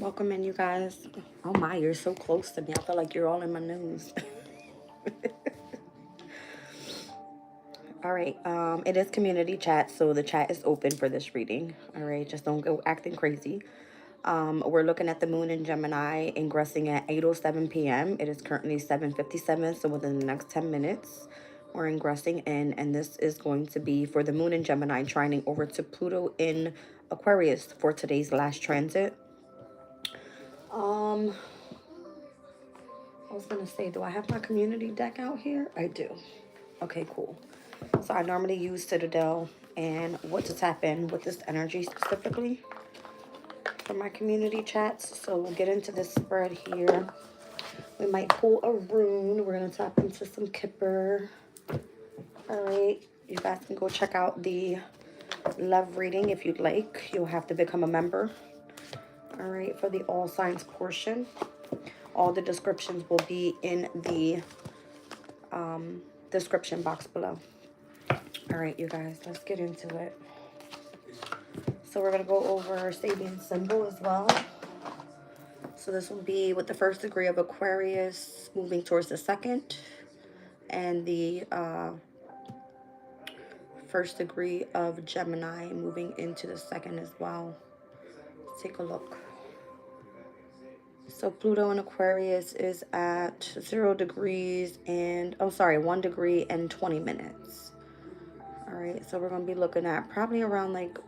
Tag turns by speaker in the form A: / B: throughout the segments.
A: Welcome in, you guys. Oh my, you're so close to me. I feel like you're all in my nose. All right, it is community chat, so the chat is open for this reading. All right, just don't go acting crazy. We're looking at the moon in Gemini, ingressing at 8:07 p.m. It is currently 7:57, so within the next 10 minutes, we're ingressing in, and this is going to be for the moon in Gemini, trining over to Pluto in Aquarius for today's last transit. I was gonna say, do I have my community deck out here? I do. Okay, cool. So I normally use Citadel and what to tap in with this energy specifically for my community chats. So we'll get into this spread here. We might pull a rune. We're gonna tap into some Kipper. All right, you guys can go check out the love reading if you'd like. You'll have to become a member. All right, for the all signs portion. All the descriptions will be in the description box below. All right, you guys, let's get into it. So we're going to go over Sabian symbol as well. So this will be with the first degree of Aquarius moving towards the second, and the first degree of Gemini moving into the second as well. Let's take a look. So Pluto in Aquarius is at 0 degrees and, 1 degree and 20 minutes. All right, so we're going to be looking at probably around like,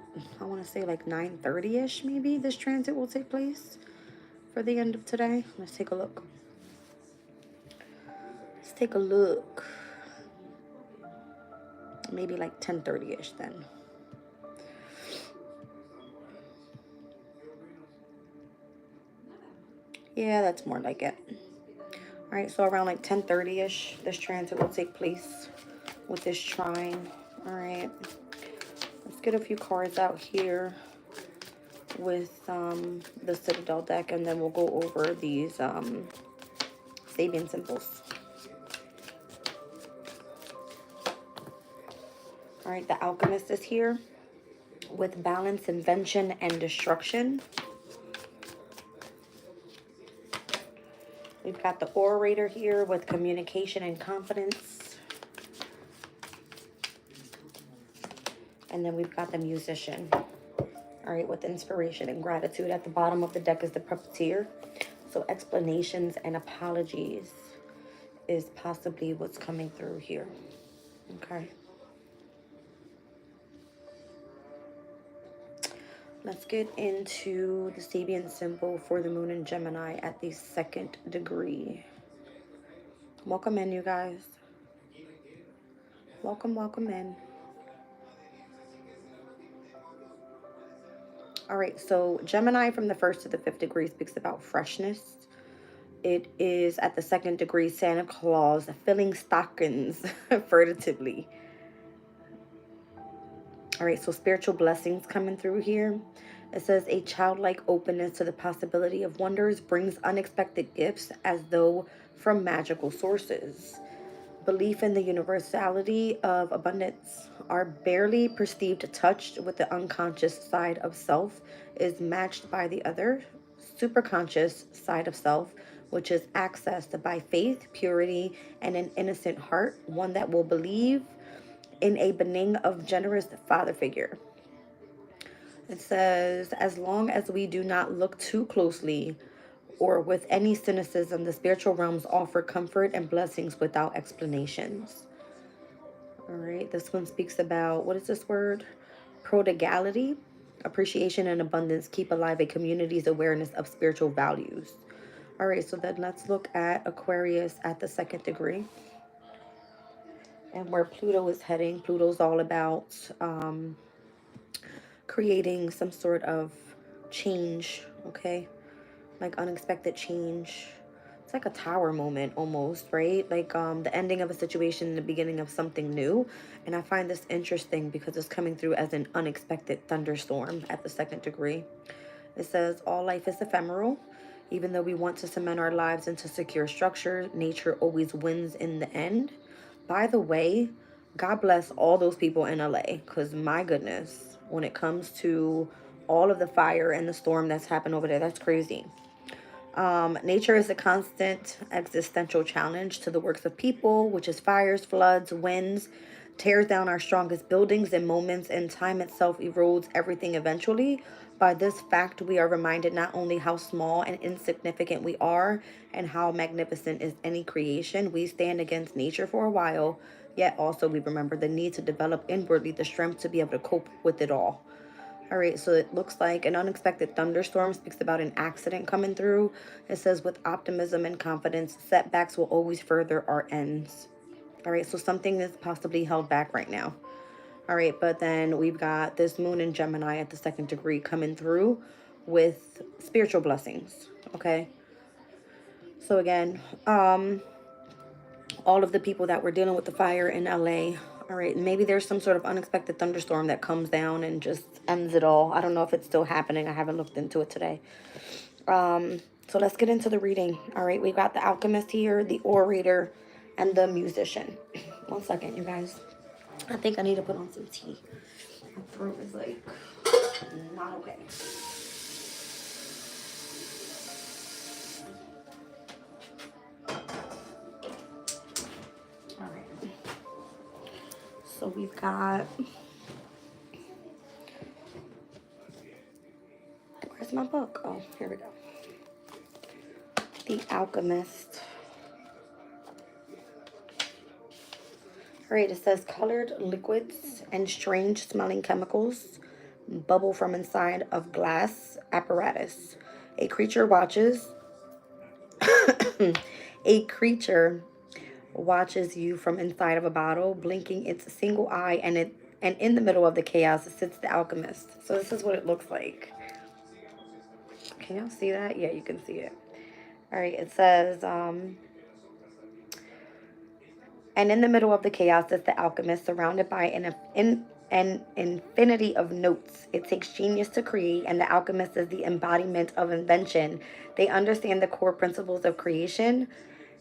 A: I want to say like 9:30-ish maybe this transit will take place for the end of today. Let's take a look. Let's take a look. Maybe like 10:30-ish then. Yeah, that's more like it. All right, so around like 10:30-ish, this transit will take place with this trine. All right, let's get a few cards out here with the Citadel deck, and then we'll go over these Sabian symbols. All right, the Alchemist is here with balance, invention, and destruction. We've got the Orator here with communication and confidence. And then we've got the Musician. All right, with inspiration and gratitude. At the bottom of the deck is the Puppeteer. So explanations and apologies is possibly what's coming through here. Okay. Let's get into the Sabian symbol for the moon in Gemini at the second degree. Welcome in, you guys. Welcome, welcome in. All right, so Gemini from the 1st to the 5th degree speaks about freshness. It is at the 2nd degree, Santa Claus filling stockings furtively. All right, so spiritual blessings coming through here. It says a childlike openness to the possibility of wonders brings unexpected gifts as though from magical sources. Belief in the universality of abundance. Our barely perceived touch with the unconscious side of self is matched by the other superconscious side of self, which is accessed by faith, purity, and an innocent heart, one that will believe in a benign of generous father figure. It says, as long as we do not look too closely or with any cynicism, the spiritual realms offer comfort and blessings without explanations. All right, this one speaks about, what is this word? Prodigality. Appreciation and abundance keep alive a community's awareness of spiritual values. All right, so then let's look at Aquarius at the 2nd degree. And where Pluto is heading. Pluto's all about creating some sort of change, okay? Like unexpected change. It's like a tower moment almost, right? Like the ending of a situation, the beginning of something new. And I find this interesting because it's coming through as an unexpected thunderstorm at the 2nd degree. It says, all life is ephemeral. Even though we want to cement our lives into secure structure, nature always wins in the end. By the way, God bless all those people in LA, because my goodness, when it comes to all of the fire and the storm that's happened over there. That's crazy. Nature is a constant existential challenge to the works of people, which is fires, floods, winds, tears down our strongest buildings in moments, and time itself erodes everything eventually. By this fact, we are reminded not only how small and insignificant we are and how magnificent is any creation we stand against nature for a while, yet also we remember the need to develop inwardly the strength to be able to cope with it all. All right, so it looks like an unexpected thunderstorm speaks about an accident coming through. It says, with optimism and confidence, setbacks will always further our ends. All right, so something is possibly held back right now. All right, but then we've got this moon in Gemini at the 2nd degree coming through with spiritual blessings. Okay, so again, all of the people that were dealing with the fire in LA. All right, maybe there's some sort of unexpected thunderstorm that comes down and just ends it all. I don't know if it's still happening. I haven't looked into it today. So let's get into the reading. All right, we've got the alchemist here, the orator, and the musician. One second, you guys. I think I need to put on some tea. My throat is like not okay. All right. So we've got, where's my book? Oh, here we go. The Alchemist. All right, it says colored liquids and strange smelling chemicals bubble from inside of glass apparatus. A creature watches. A creature watches you from inside of a bottle, blinking its single eye, and in the middle of the chaos sits the alchemist. So this is what it looks like. Can y'all see that? Yeah, you can see it. All right, it says, and in the middle of the chaos is the alchemist, surrounded by an infinity of notes. It takes genius to create, and the alchemist is the embodiment of invention. They understand the core principles of creation.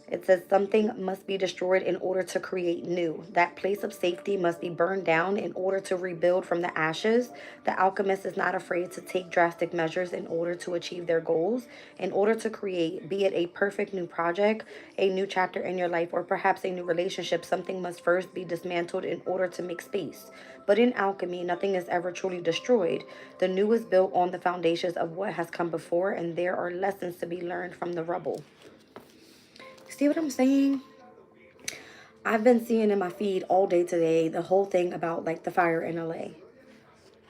A: It says something must be destroyed in order to create new. That place of safety must be burned down in order to rebuild from the ashes. The alchemist is not afraid to take drastic measures in order to achieve their goals. In order to create, be it a perfect new project, a new chapter in your life, or perhaps a new relationship, something must first be dismantled in order to make space. But in alchemy, nothing is ever truly destroyed. The new is built on the foundations of what has come before, and there are lessons to be learned from the rubble. See what I'm saying? I've been seeing in my feed all day today the whole thing about like the fire in LA.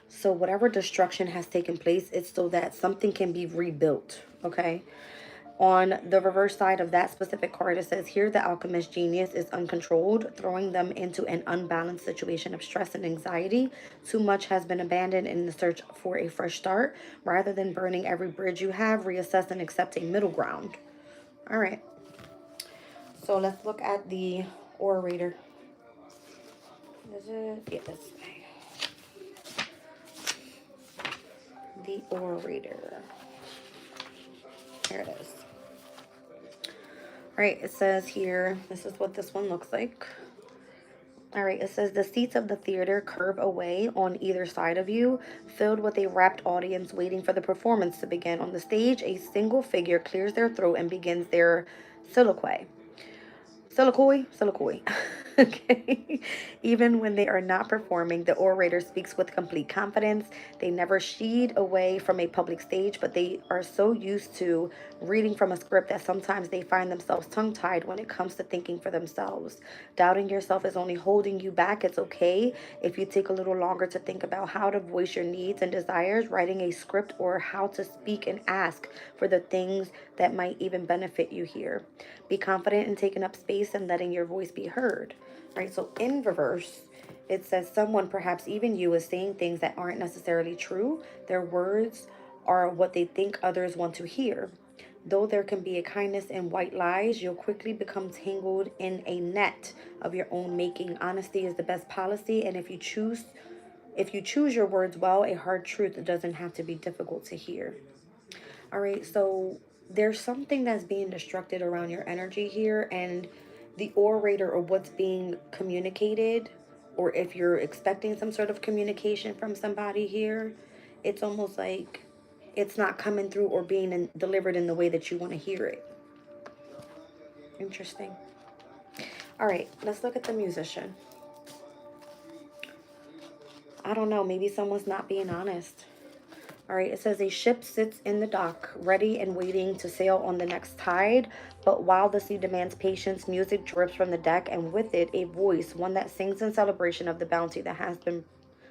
A: So whatever destruction has taken place, it's so that something can be rebuilt, okay? On the reverse side of that specific card, it says, here the alchemist genius is uncontrolled, throwing them into an unbalanced situation of stress and anxiety. Too much has been abandoned in the search for a fresh start. Rather than burning every bridge you have, reassess and accept a middle ground. All right. So let's look at the orator. Is it? Yeah, this way. The orator. Here it is. All right, it says here, this is what this one looks like. All right, it says the seats of the theater curve away on either side of you, filled with a rapt audience waiting for the performance to begin. On the stage, a single figure clears their throat and begins their soliloquy. Soliloquy. Okay. Even when they are not performing, the orator speaks with complete confidence. They never sheed away from a public stage, but they are so used to reading from a script that sometimes they find themselves tongue-tied when it comes to thinking for themselves. Doubting yourself is only holding you back. It's okay if you take a little longer to think about how to voice your needs and desires, writing a script, or how to speak and ask for the things that might even benefit you here. Be confident in taking up space and letting your voice be heard. Right, so in reverse, it says someone, perhaps even you, is saying things that aren't necessarily true. Their words are what they think others want to hear. Though there can be a kindness in white lies, you'll quickly become tangled in a net of your own making. Honesty is the best policy, and if you choose your words well, a hard truth doesn't have to be difficult to hear. All right, so there's something that's being destructed around your energy here, and the orator, or what's being communicated, or if you're expecting some sort of communication from somebody here, it's almost like it's not coming through or being delivered in the way that you want to hear it. Interesting. All right, let's look at the musician. I don't know, maybe someone's not being honest. All right, it says a ship sits in the dock, ready and waiting to sail on the next tide. But while the sea demands patience, music drips from the deck, and with it, a voice, one that sings in celebration of the bounty that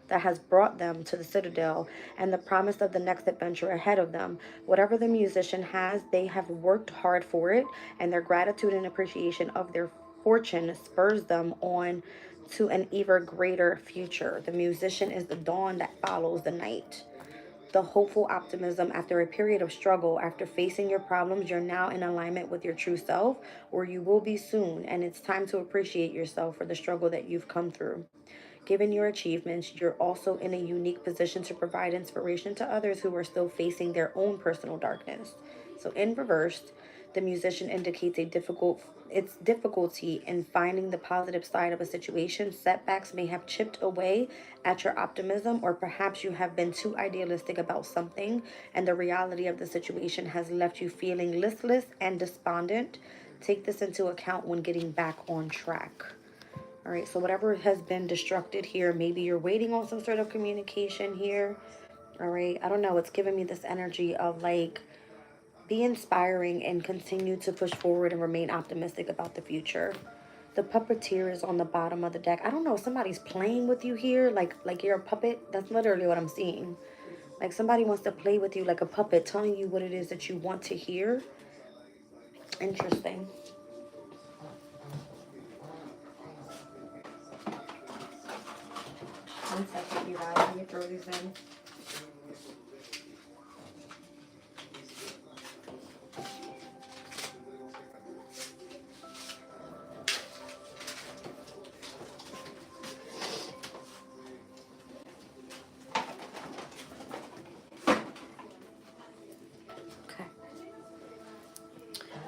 A: has brought them to the citadel and the promise of the next adventure ahead of them. Whatever the musician has, they have worked hard for it, and their gratitude and appreciation of their fortune spurs them on to an even greater future. The musician is the dawn that follows the night. The hopeful optimism after a period of struggle. After facing your problems, you're now in alignment with your true self, or you will be soon, and it's time to appreciate yourself for the struggle that you've come through. Given your achievements, you're also in a unique position to provide inspiration to others who are still facing their own personal darkness. So in reverse, the musician indicates its difficulty in finding the positive side of a situation. Setbacks may have chipped away at your optimism, or perhaps you have been too idealistic about something, and the reality of the situation has left you feeling listless and despondent. Take this into account when getting back on track. All right, so whatever has been destructed here, maybe you're waiting on some sort of communication here. All right, I don't know. It's giving me this energy of like, be inspiring and continue to push forward and remain optimistic about the future. The puppeteer is on the bottom of the deck. I don't know. Somebody's playing with you here, like you're a puppet. That's literally what I'm seeing. Like somebody wants to play with you like a puppet, telling you what it is that you want to hear. Interesting. One second, you guys. Let me throw these in. Okay.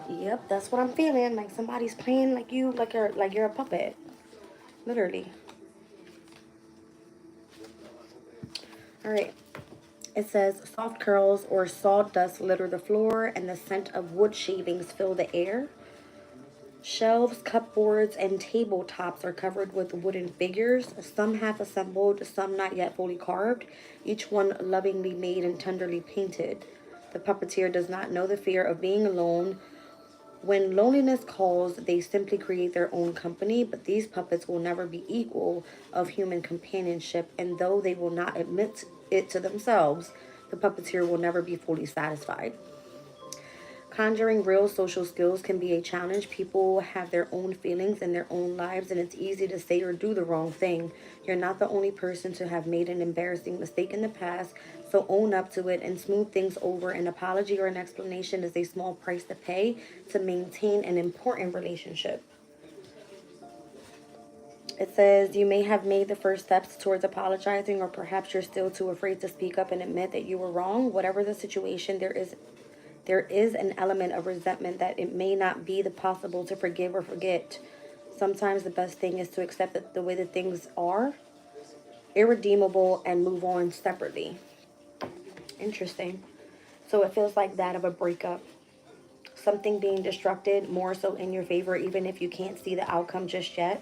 A: Yep, that's what I'm feeling. Like somebody's playing like you, like you're a puppet. Literally. All right. It says soft curls or sawdust litter the floor, and the scent of wood shavings fill the air. Shelves, cupboards, and tabletops are covered with wooden figures, some half assembled, some not yet fully carved, each one lovingly made and tenderly painted. The puppeteer does not know the fear of being alone. When loneliness calls, they simply create their own company, but these puppets will never be equal of human companionship, and though they will not admit it to themselves, the puppeteer will never be fully satisfied. Conjuring real social skills can be a challenge. People have their own feelings and their own lives, and it's easy to say or do the wrong thing. You're not the only person to have made an embarrassing mistake in the past, so own up to it and smooth things over. An apology or an explanation is a small price to pay to maintain an important relationship. It says you may have made the first steps towards apologizing, or perhaps you're still too afraid to speak up and admit that you were wrong. Whatever the situation, there is an element of resentment that it may not be the possible to forgive or forget. Sometimes the best thing is to accept that the way that things are, irredeemable, and move on separately. Interesting. So it feels like that of a breakup. Something being destructed more so in your favor, even if you can't see the outcome just yet.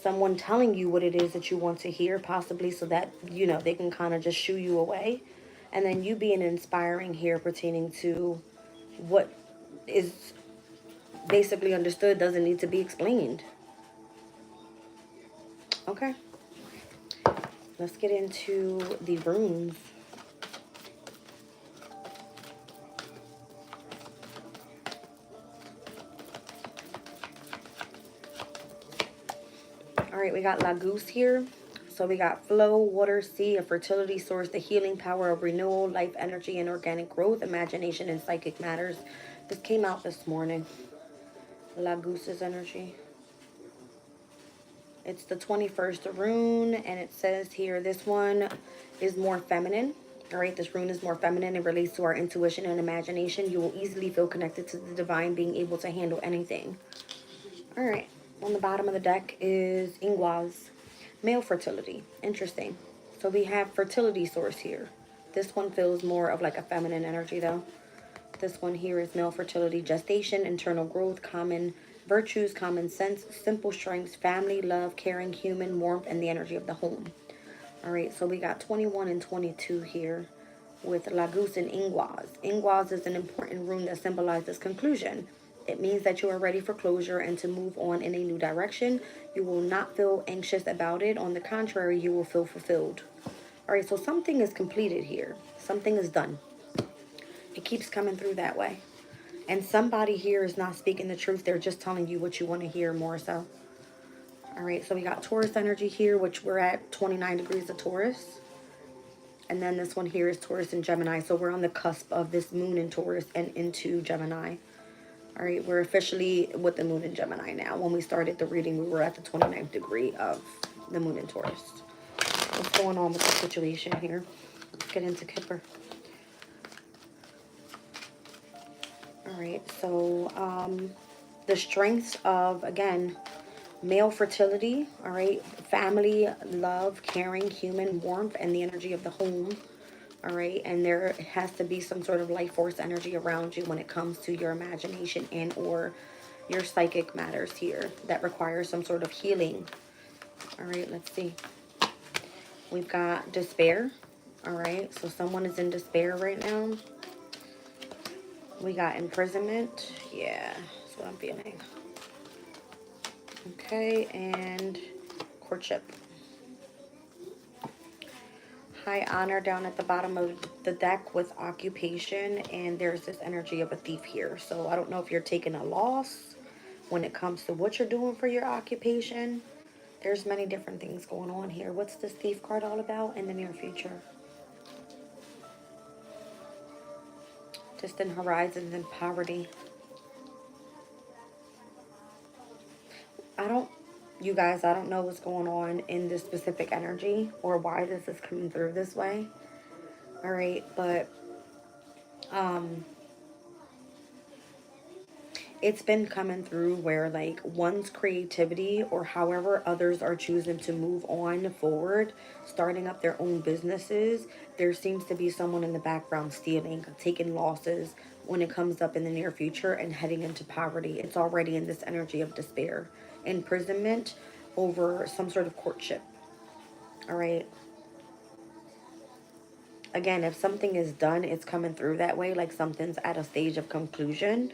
A: Someone telling you what it is that you want to hear, possibly so that, they can kind of just shoo you away. And then you being inspiring here pertaining to what is basically understood doesn't need to be explained. Okay. Let's get into the runes. All right, we got La Goose here. So we got flow, water, sea, a fertility source, the healing power of renewal, life energy, and organic growth, imagination, and psychic matters. This came out this morning. La Goose's energy. It's the 21st rune, and it says here, this one is more feminine. All right, this rune is more feminine. It relates to our intuition and imagination. You will easily feel connected to the divine, being able to handle anything. All right, on the bottom of the deck is Ingwaz, male fertility. Interesting. So we have fertility source here, This one feels more of like a feminine energy though. This one here is male fertility, gestation, internal growth, common virtues, common sense, simple strengths, family, love, caring, human, warmth, and the energy of the home. All right, so we got 21 and 22 here with Laguz and Ingwaz. Ingwaz is an important rune that symbolizes conclusion. It means that you are ready for closure and to move on in a new direction. You will not feel anxious about it. On the contrary, you will feel fulfilled. All right, so something is completed here. Something is done. It keeps coming through that way. And somebody here is not speaking the truth. They're just telling you what you want to hear more so. All right, so we got Taurus energy here, which we're at 29 degrees of Taurus. And then this one here is Taurus and Gemini. So we're on the cusp of this moon in Taurus and into Gemini. All right, we're officially with the moon in Gemini now. When we started the reading, we were at the 29th degree of the moon in Taurus. What's going on with the situation here? Let's get into Kipper. All right, so the strengths of, again, male fertility, all right, family, love, caring, human, warmth, and the energy of the home, all right, and there has to be some sort of life force energy around you when it comes to your imagination and or your psychic matters here that requires some sort of healing. All right, let's see. We've got despair, all right, so someone is in despair right now. We got imprisonment, yeah, that's what I'm feeling. Okay, and courtship. High honor down at the bottom of the deck with occupation, and there's this energy of a thief here. So I don't know if you're taking a loss when it comes to what you're doing for your occupation. There's many different things going on here. What's this thief card all about in the near future? Distant horizons and poverty. You guys, I don't know what's going on in this specific energy or why this is coming through this way. All right, but it's been coming through where like one's creativity or however others are choosing to move on forward, starting up their own businesses, there seems to be someone in the background stealing, taking losses when it comes up in the near future and heading into poverty. It's already in this energy of despair, imprisonment over some sort of courtship. All right. Again, if something is done, it's coming through that way, like something's at a stage of conclusion.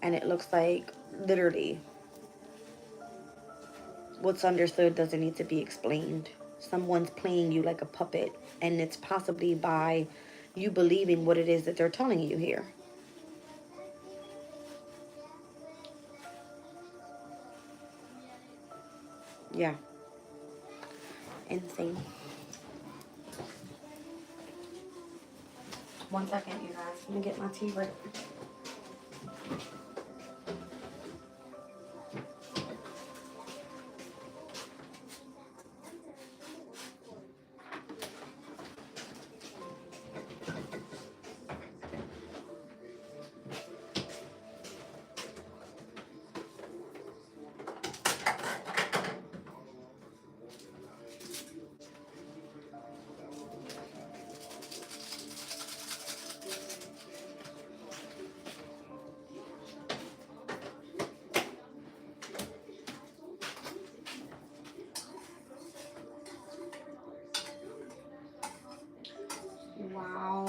A: And it looks like literally what's understood doesn't need to be explained. Someone's playing you like a puppet, and it's possibly by you believing what it is that they're telling you here. Yeah. Insane. 1 second, you guys. Let me get my tea ready. Wow.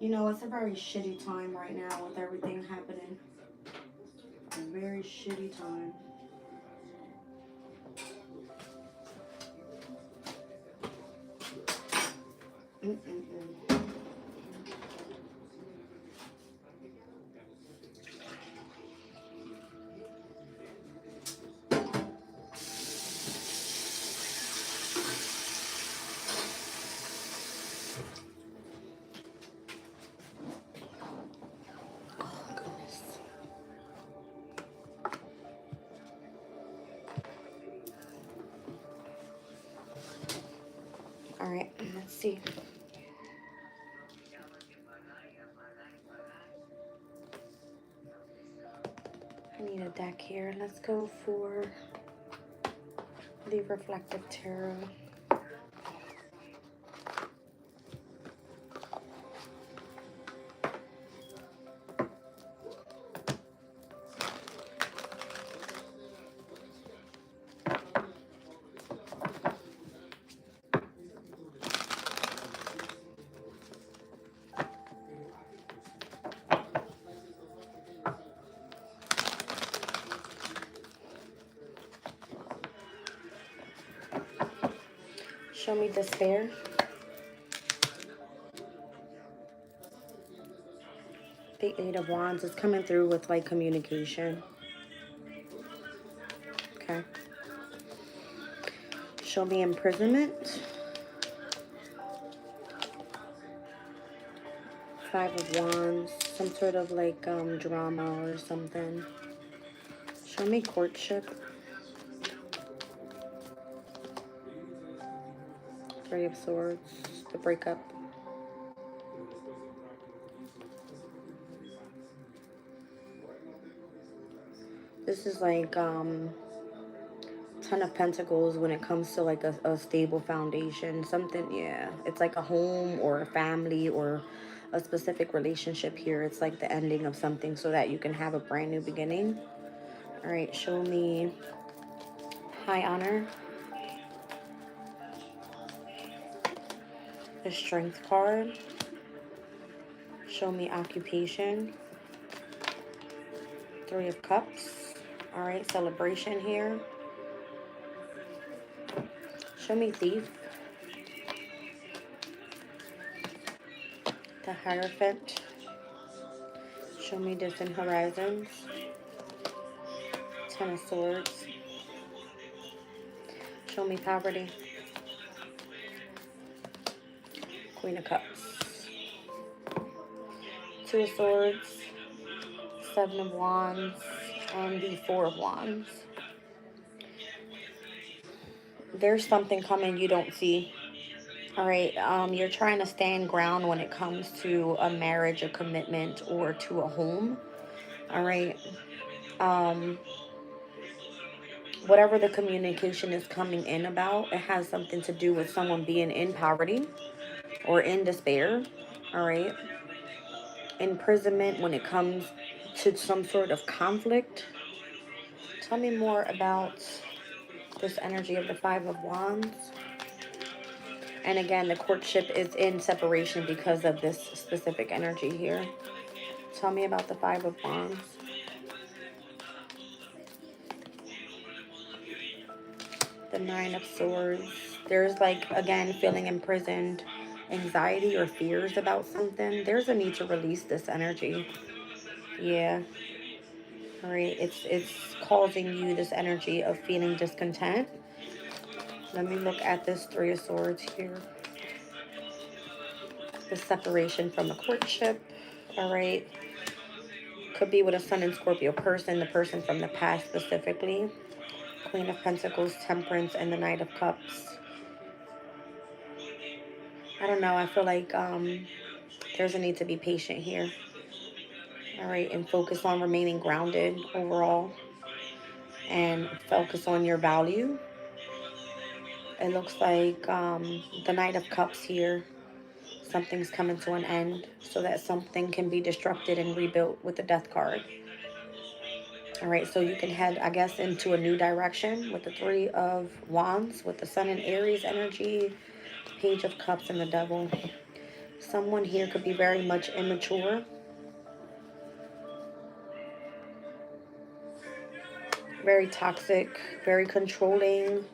A: You know, it's a very shitty time right now with everything happening. A very shitty time. Mm-mm-mm. Oh, goodness. All right, let's see. I need a deck here. Let's go for the Reflective Tarot. Show me despair. The Eight of Wands is coming through with like communication. Okay. Show me imprisonment. Five of Wands. Some sort of like drama or something. Show me courtship. Three of Swords. The breakup. This is like Ten of Pentacles when it comes to like a stable foundation. Something, yeah. It's like a home or a family or a specific relationship here. It's like the ending of something so that you can have a brand new beginning. All right, show me high honor. The Strength card. Show me occupation. Three of Cups. All right, celebration here. Show me Thief. The Hierophant. Show me Distant Horizons. Ten of Swords. Show me Poverty. Queen of Cups. Two of Swords. Seven of Wands. And the Four of Wands. There's something coming you don't see. All right, you're trying to stand ground when it comes to a marriage, a commitment, or to a home. All right. Whatever the communication is coming in about, it has something to do with someone being in poverty or in despair. All right. Imprisonment when it comes to some sort of conflict. Tell me more about this energy of the Five of Wands. And again, the courtship is in separation because of this specific energy here. Tell me about the Five of Wands. The Nine of Swords. There's like, again, feeling imprisoned, anxiety or fears about something. There's a need to release this energy. Yeah. All right. It's causing you this energy of feeling discontent. Let me look at this Three of Swords here. The separation from the courtship. All right. Could be with a Sun and Scorpio person, the person from the past specifically. Queen of Pentacles, Temperance, and the Knight of Cups. I don't know. I feel like there's a need to be patient here. All right. And focus on remaining grounded overall. And focus on your value. It looks like the Knight of Cups here. Something's coming to an end so that something can be destructed and rebuilt with the Death card. All right, so you can head, I guess, into a new direction with the Three of Wands, with the Sun and Aries energy, Page of Cups, and the Devil. Someone here could be very much immature. Very toxic, very controlling.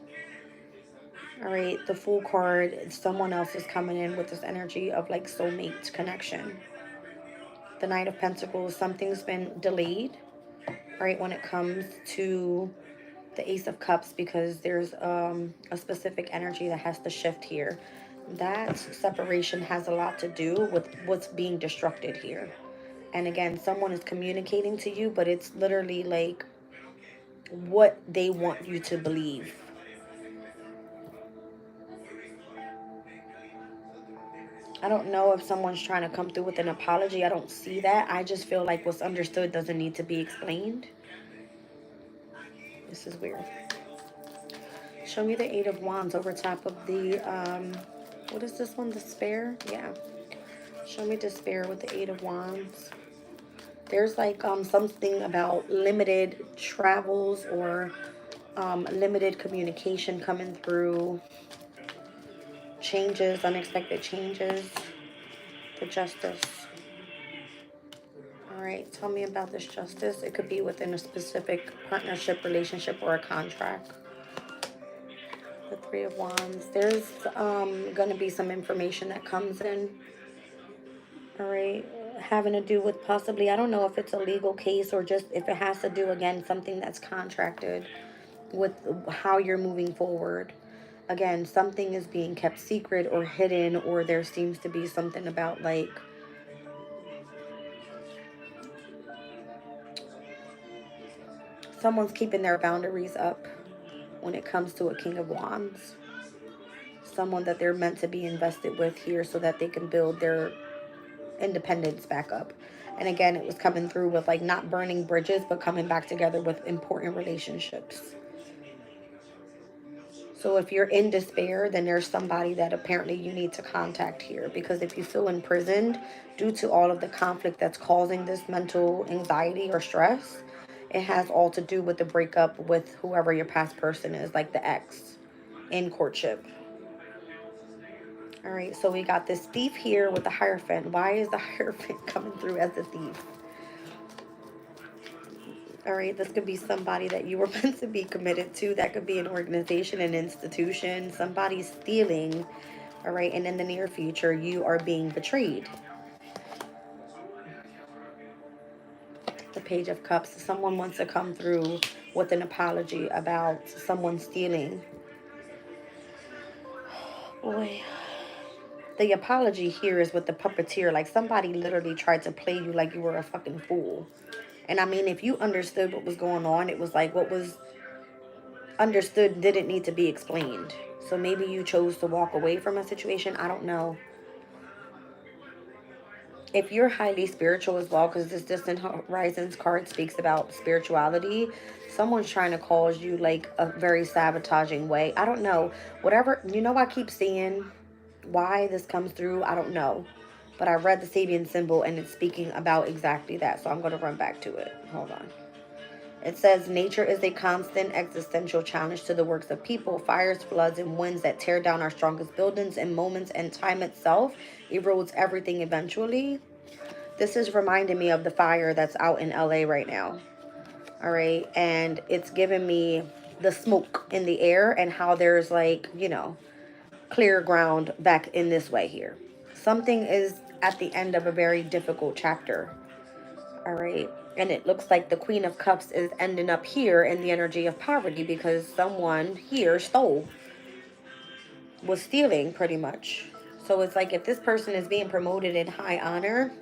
A: All right, the Fool card, someone else is coming in with this energy of like soulmate connection. The Knight of Pentacles, something's been delayed, right, when it comes to the Ace of Cups, because there's a specific energy that has to shift here. That separation has a lot to do with what's being destructed here. And again, someone is communicating to you, but it's literally like what they want you to believe. I don't know if someone's trying to come through with an apology. I don't see that. I just feel like what's understood doesn't need to be explained. This is weird. Show me the Eight of Wands over top of the, what is this one? Despair? Yeah. Show me despair with the Eight of Wands. There's like something about limited travels or limited communication coming through. Changes, unexpected changes. The Justice. All right, tell me about this Justice. It could be within a specific partnership, relationship, or a contract. The Three of Wands. There's going to be some information that comes in. All right. Having to do with possibly, I don't know if it's a legal case or just if it has to do, again, something that's contracted with how you're moving forward. Again, something is being kept secret or hidden, or there seems to be something about like someone's keeping their boundaries up when it comes to a King of Wands. Someone that they're meant to be invested with here so that they can build their independence back up. And again, it was coming through with like not burning bridges, but coming back together with important relationships. So if you're in despair, then there's somebody that apparently you need to contact here. Because if you feel imprisoned due to all of the conflict that's causing this mental anxiety or stress, it has all to do with the breakup with whoever your past person is, like the ex in courtship. All right, so we got this thief here with the Hierophant. Why is the Hierophant coming through as a thief? All right, this could be somebody that you were meant to be committed to. That could be an organization, an institution, somebody stealing. All right, and in the near future, you are being betrayed. The Page of Cups. Someone wants to come through with an apology about someone stealing. Boy. The apology here is with the puppeteer. Like somebody literally tried to play you like you were a fucking fool. And I mean, if you understood what was going on, it was like what was understood didn't need to be explained. So maybe you chose to walk away from a situation. I don't know. If you're highly spiritual as well, because this Distant Horizons card speaks about spirituality, someone's trying to cause you like a very sabotaging way. I don't know. Whatever, you know, I keep seeing why this comes through. I don't know. But I read the Sabian symbol and it's speaking about exactly that. So I'm going to run back to it. Hold on. It says, nature is a constant existential challenge to the works of people. Fires, floods, and winds that tear down our strongest buildings in moments, and time itself erodes everything eventually. This is reminding me of the fire that's out in LA right now. All right. And it's giving me the smoke in the air and how there's like, you know, clear ground back in this way here. Something is at the end of a very difficult chapter. All right. And it looks like the Queen of Cups is ending up here in the energy of poverty because someone here was stealing pretty much. So it's like if this person is being promoted in high honor,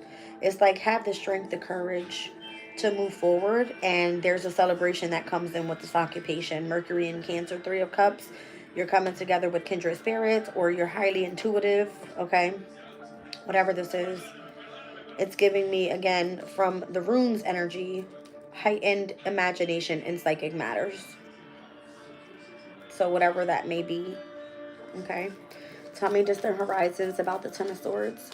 A: it's like have the strength, the courage to move forward. And there's a celebration that comes in with this occupation. Mercury and Cancer, Three of Cups. You're coming together with kindred spirits, or you're highly intuitive, okay? Whatever this is. It's giving me, again, from the runes energy, heightened imagination in psychic matters. So whatever that may be, okay? Tell me Distant Horizons about the Ten of Swords.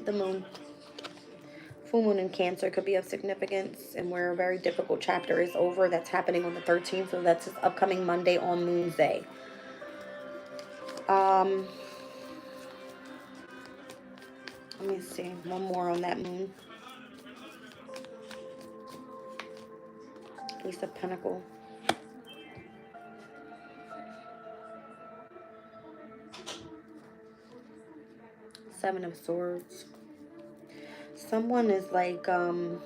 A: The Moon. Full moon in Cancer could be of significance, and where a very difficult chapter is over. That's happening on the 13th, so that's this upcoming Monday on Moon's Day. Let me see. One more on that moon. Ace of Pentacles. Seven of Swords. Someone is like trying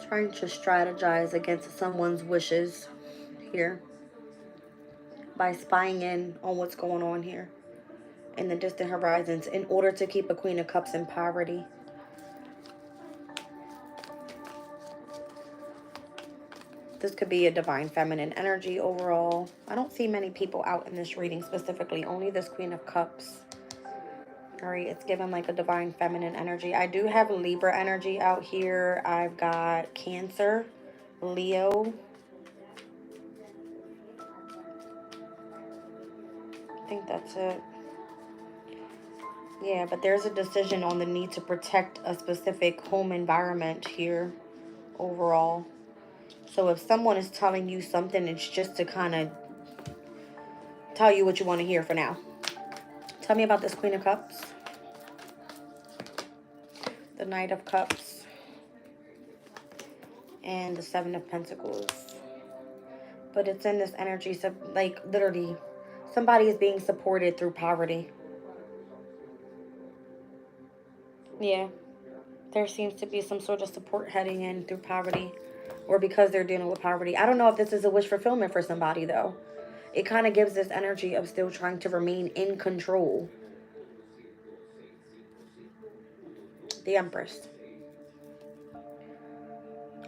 A: to strategize against someone's wishes here by spying in on what's going on here in the Distant Horizons in order to keep a Queen of Cups in poverty. This could be a divine feminine energy overall. I don't see many people out in this reading specifically, only this Queen of Cups. All right, it's given like a divine feminine energy. I do have Libra energy out here. I've got Cancer, Leo. I think that's it. Yeah, but there's a decision on the need to protect a specific home environment here overall. So if someone is telling you something, it's just to kind of tell you what you want to hear for now. Tell me about this Queen of Cups. The Knight of Cups. and the Seven of Pentacles. But it's in this energy, so like literally somebody is being supported through poverty. Yeah, there seems to be some sort of support heading in through poverty, or because they're dealing with poverty. I don't know if this is a wish fulfillment for somebody though. It kind of gives this energy of still trying to remain in control. The Empress.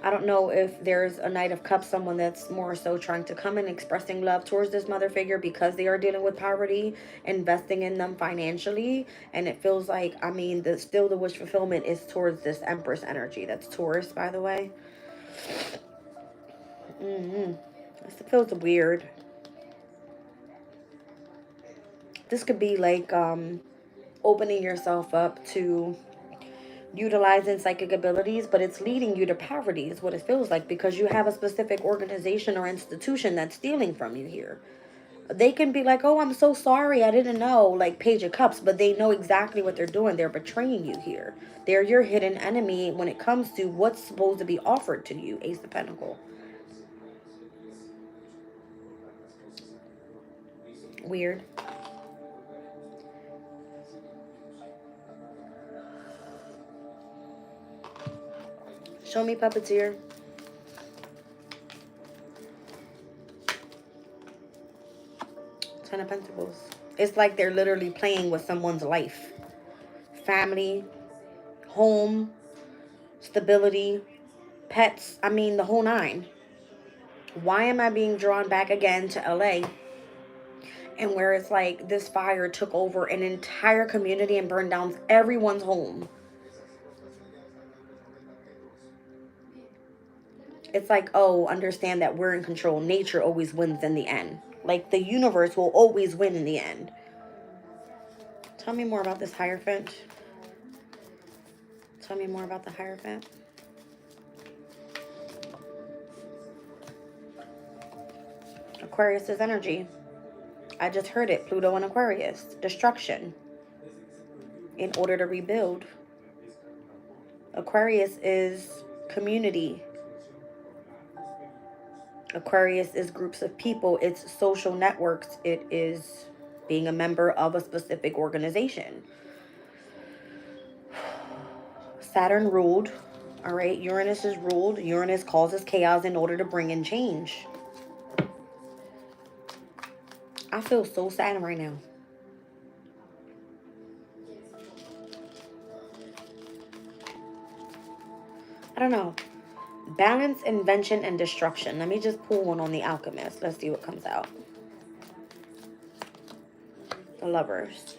A: I don't know if there's a Knight of Cups, someone that's more so trying to come and expressing love towards this mother figure because they are dealing with poverty, investing in them financially. And it feels like, I mean, still the wish fulfillment is towards this Empress energy. That's Taurus, by the way. This feels weird. This could be like opening yourself up to utilizing psychic abilities, but it's leading you to poverty is what it feels like, because you have a specific organization or institution that's stealing from you here. They can be like, oh, I'm so sorry, I didn't know, like Page of Cups, but they know exactly what they're doing. They're betraying you here. They're your hidden enemy when it comes to what's supposed to be offered to you. Ace of Pentacles. Weird. Show me, puppeteer. Ten of Pentacles. It's like they're literally playing with someone's life. Family, home, stability, pets. I mean, the whole nine. Why am I being drawn back again to LA? And where it's like this fire took over an entire community and burned down everyone's home. It's like, oh, understand that we're in control. Nature always wins in the end. Like the universe will always win in the end. Tell me more about this Hierophant. Tell me more about the Hierophant. Aquarius is energy. I just heard it. Pluto and Aquarius. Destruction. In order to rebuild. Aquarius is community. Aquarius is groups of people. It's social networks. It is being a member of a specific organization. Saturn ruled. All right. Uranus is ruled. Uranus causes chaos in order to bring in change. I feel so sad right now. I don't know. Balance, invention, and destruction. Let me just pull one on the Alchemist. Let's see what comes out. The Lovers.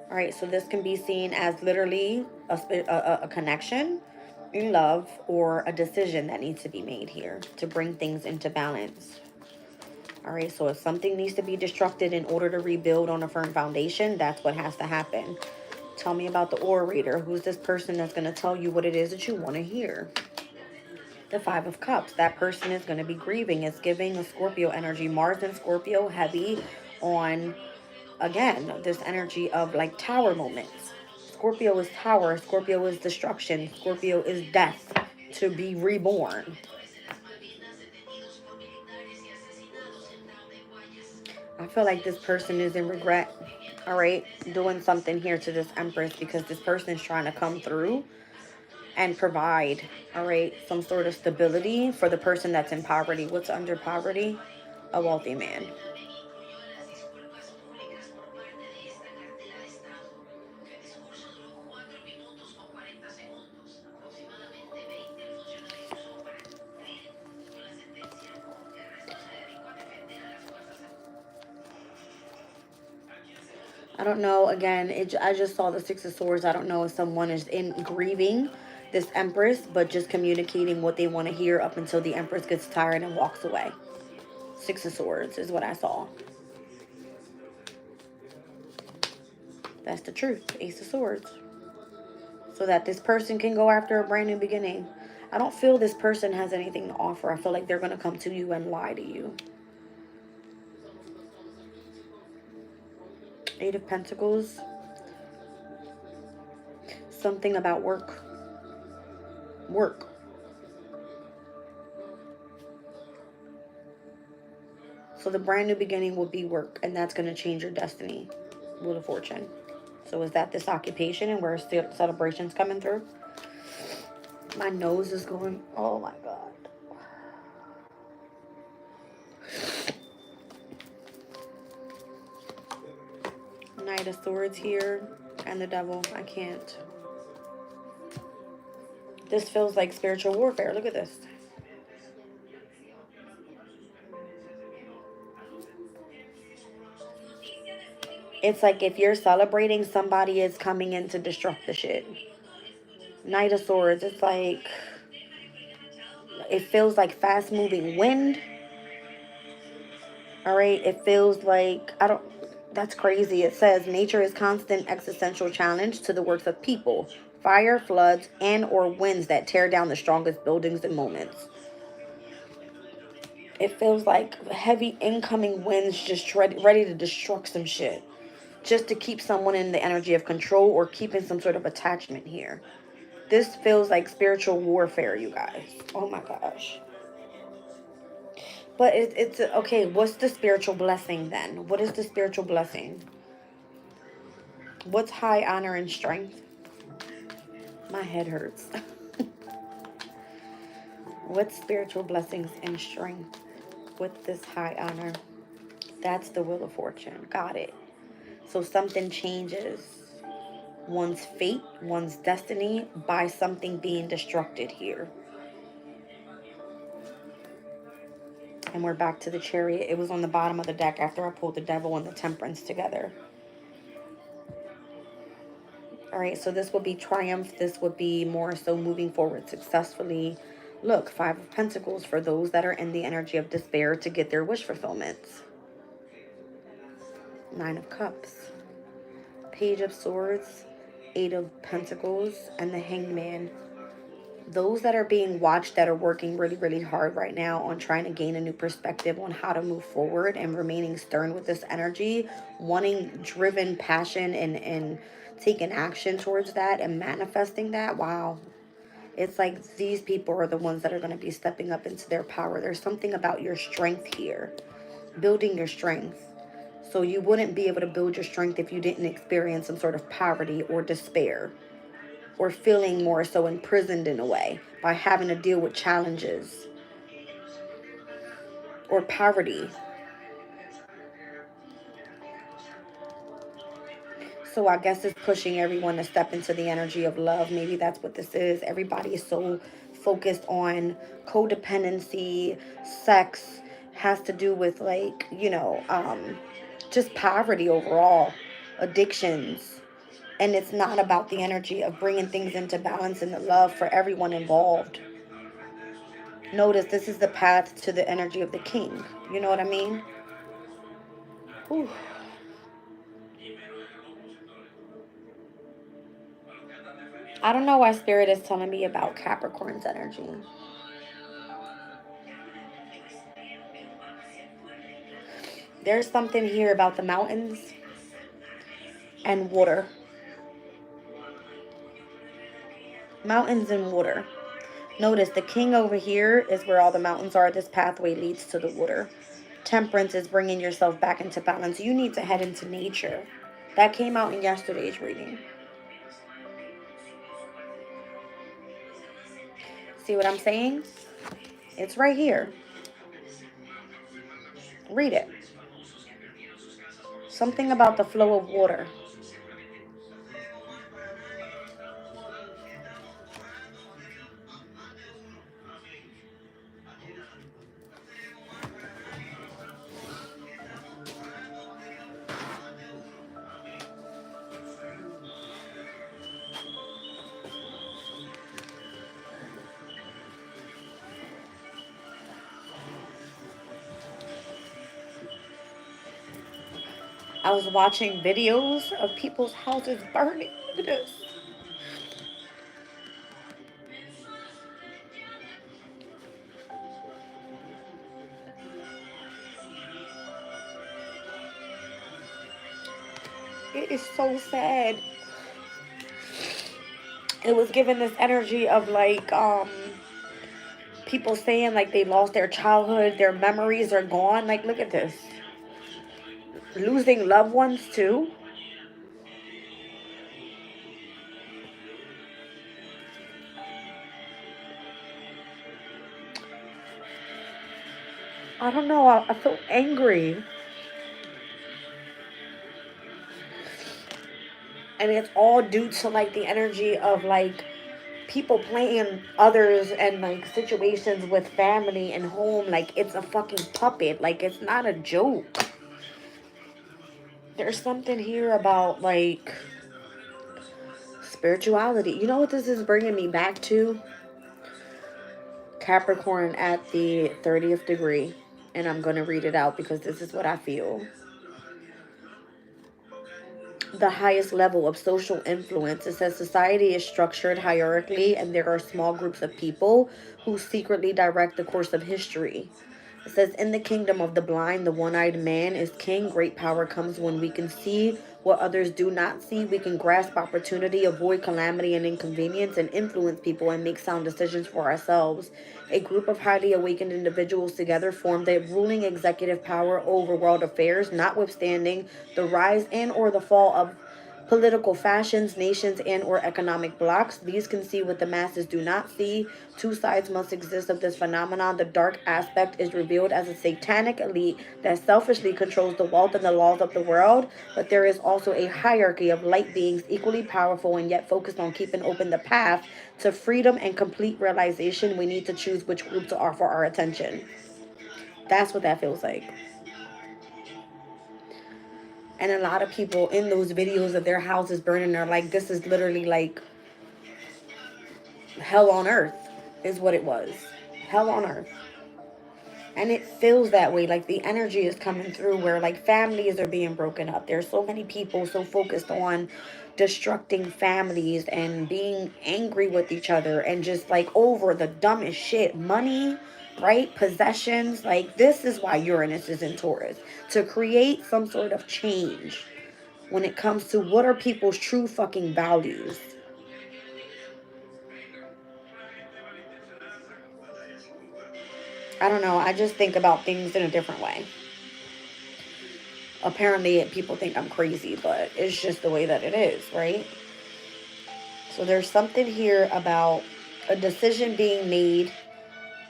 A: All right, so this can be seen as literally a connection in love, or a decision that needs to be made here to bring things into balance. All right, so if something needs to be destructed in order to rebuild on a firm foundation, that's what has to happen. Tell me about the orator. Who's this person that's going to tell you what it is that you want to hear? The Five of Cups. That person is going to be grieving. It's giving a Scorpio energy. Mars and Scorpio heavy on, again, this energy of like tower moments. Scorpio is tower. Scorpio is destruction. Scorpio is death, to be reborn. I feel like this person is in regret. All right, doing something here to this Empress, because this person is trying to come through and provide, all right, some sort of stability for the person that's in poverty. What's under poverty? A wealthy man. I don't know. Again, I just saw the Six of Swords. I don't know if someone is in grieving this Empress, but just communicating what they want to hear up until the Empress gets tired and walks away. Six of Swords is what I saw. That's the truth. Ace of Swords. So that this person can go after a brand new beginning. I don't feel this person has anything to offer. I feel like they're going to come to you and lie to you. Eight of Pentacles. Something about work. Work. So the brand new beginning will be work, and that's going to change your destiny. Wheel of Fortune. So is that this occupation and where celebration's coming through? My nose is going, oh my God. Knight of Swords here and the Devil. I can't. This feels like spiritual warfare. Look at this. It's like if you're celebrating, somebody is coming in to destruct the shit. Knight of Swords. It's like, it feels like fast moving wind. All right. It feels like, that's crazy. It says nature is constant existential challenge to the works of people. Fire, floods, and or winds that tear down the strongest buildings and moments. It feels like heavy incoming winds just ready to destruct some shit. Just to keep someone in the energy of control or keeping some sort of attachment here. This feels like spiritual warfare, you guys. Oh my gosh. But it's okay. What's the spiritual blessing then? What is the spiritual blessing? What's high honor and strength? My head hurts. What spiritual blessings and strength with this high honor? That's the Wheel of Fortune. Got it. So something changes one's fate, one's destiny by something being destructed here. And we're back to the Chariot. It was on the bottom of the deck after I pulled the Devil and the Temperance together. All right, so this would be triumph. This would be more so moving forward successfully. Look, Five of Pentacles for those that are in the energy of despair to get their wish fulfillments. Nine of Cups. Page of Swords. Eight of Pentacles. And the Hangman. Those that are being watched, that are working really, really hard right now on trying to gain a new perspective on how to move forward and remaining stern with this energy, wanting driven passion and taking action towards that and manifesting that. Wow. It's like these people are the ones that are going to be stepping up into their power. There's something about your strength here, building your strength. So you wouldn't be able to build your strength if you didn't experience some sort of poverty or despair, or feeling more so imprisoned in a way by having to deal with challenges or poverty. So I guess it's pushing everyone to step into the energy of love. Maybe that's what this is. Everybody is so focused on codependency, sex, has to do with like, just poverty overall, addictions. And it's not about the energy of bringing things into balance and the love for everyone involved. Notice this is the path to the energy of the king. You know what I mean? Whew. I don't know why Spirit is telling me about Capricorn's energy. There's something here about the mountains and water. Mountains and water. Notice the king over here is where all the mountains are. This pathway leads to the water. Temperance is bringing yourself back into balance. You need to head into nature. That came out in yesterday's reading. See what I'm saying? It's right here. Read it. Something about the flow of water. I was watching videos of people's houses burning. Look at this. It is so sad. It was given this energy of like people saying like they lost their childhood, their memories are gone. Like, look at this. Losing loved ones too. I don't know. I feel angry. And it's all due to like the energy of like people playing others and like situations with family and home like it's a fucking puppet. Like, it's not a joke. There's something here about like spirituality. You know what this is bringing me back to? Capricorn at the 30th degree. And I'm going to read it out because this is what I feel. The highest level of social influence. It says society is structured hierarchically and there are small groups of people who secretly direct the course of history. It says, in the kingdom of the blind, the one-eyed man is king. Great power comes when we can see what others do not see. We can grasp opportunity, avoid calamity and inconvenience, and influence people and make sound decisions for ourselves. A group of highly awakened individuals together form the ruling executive power over world affairs, notwithstanding the rise and or the fall of political fashions, nations, and or economic blocs. These can see what the masses do not see. Two sides must exist of this phenomenon. The dark aspect is revealed as a satanic elite that selfishly controls the wealth and the laws of the world, but there is also a hierarchy of light beings equally powerful and yet focused on keeping open the path to freedom and complete realization. We need to choose which group to offer our attention. That's what that feels like. And a lot of people in those videos of their houses burning are like, this is literally like hell on earth is what it was. Hell on earth. And it feels that way. Like the energy is coming through where like families are being broken up. There's so many people so focused on destructing families and being angry with each other and just like over the dumbest shit. Money, right? Possessions. Like, this is why Uranus is in Taurus. To create some sort of change when it comes to what are people's true fucking values. I don't know. I just think about things in a different way. Apparently, people think I'm crazy, but it's just the way that it is, right? So there's something here about a decision being made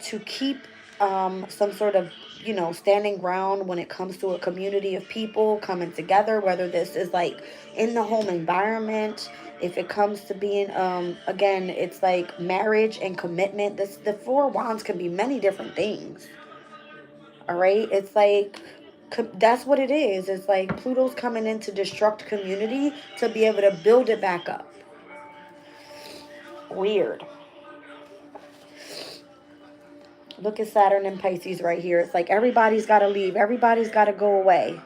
A: to keep some sort of, standing ground when it comes to a community of people coming together, whether this is like in the home environment, if it comes to being, again, it's like marriage and commitment. The Four of Wands can be many different things. All right. It's like, that's what it is. It's like Pluto's coming in to destruct community to be able to build it back up. Weird. Look at Saturn and Pisces right here. It's like everybody's got to leave. Everybody's got to go away.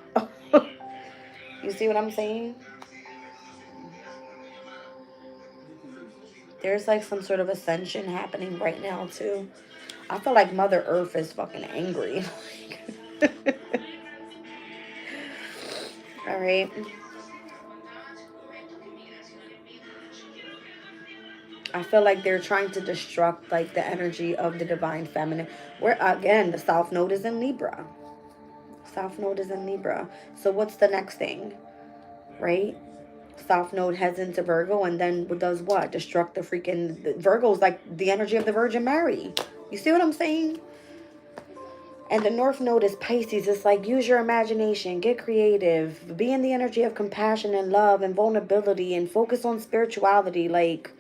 A: You see what I'm saying? There's like some sort of ascension happening right now too. I feel like Mother Earth is fucking angry. All right. I feel like they're trying to destruct like the energy of the divine feminine. Where again, the South Node is in Libra. South Node is in Libra. So what's the next thing? Right? South Node heads into Virgo and then does what? Destruct the freaking... Virgo's like the energy of the Virgin Mary. You see what I'm saying? And the North Node is Pisces. It's like, use your imagination, get creative, be in the energy of compassion and love and vulnerability and focus on spirituality. Like,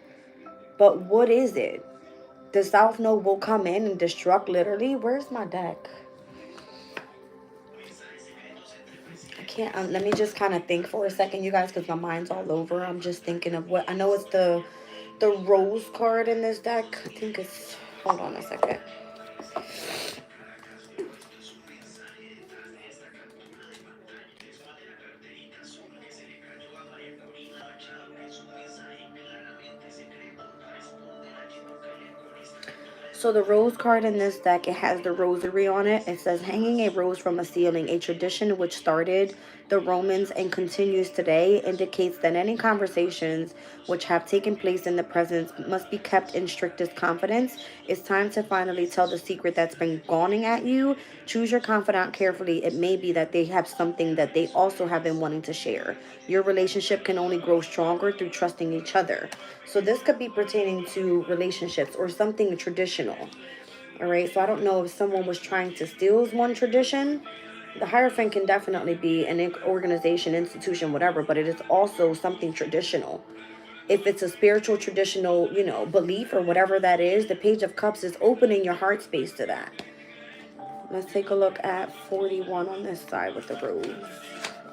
A: but what is it? The South Node will come in and destruct literally. Where's my deck? I can't, let me just kind of think for a second, you guys, because my mind's all over. I'm just thinking of what, I know it's the Rose card in this deck. I think it's, hold on a second. So the rose card in this deck, it has the rosary on it. It says, hanging a rose from a ceiling, a tradition which started the Romans and continues today indicates that any conversations which have taken place in the present must be kept in strictest confidence. It's time to finally tell the secret that's been gawning at you. Choose your confidant carefully. It may be that they have something that they also have been wanting to share. Your relationship can only grow stronger through trusting each other. So this could be pertaining to relationships or something traditional. All right, so I don't know if someone was trying to steal one tradition. The Hierophant can definitely be an organization, institution, whatever, but it is also something traditional. If it's a spiritual, traditional, you know, belief or whatever that is, the Page of Cups is opening your heart space to that. Let's take a look at 41 on this side with the Rose.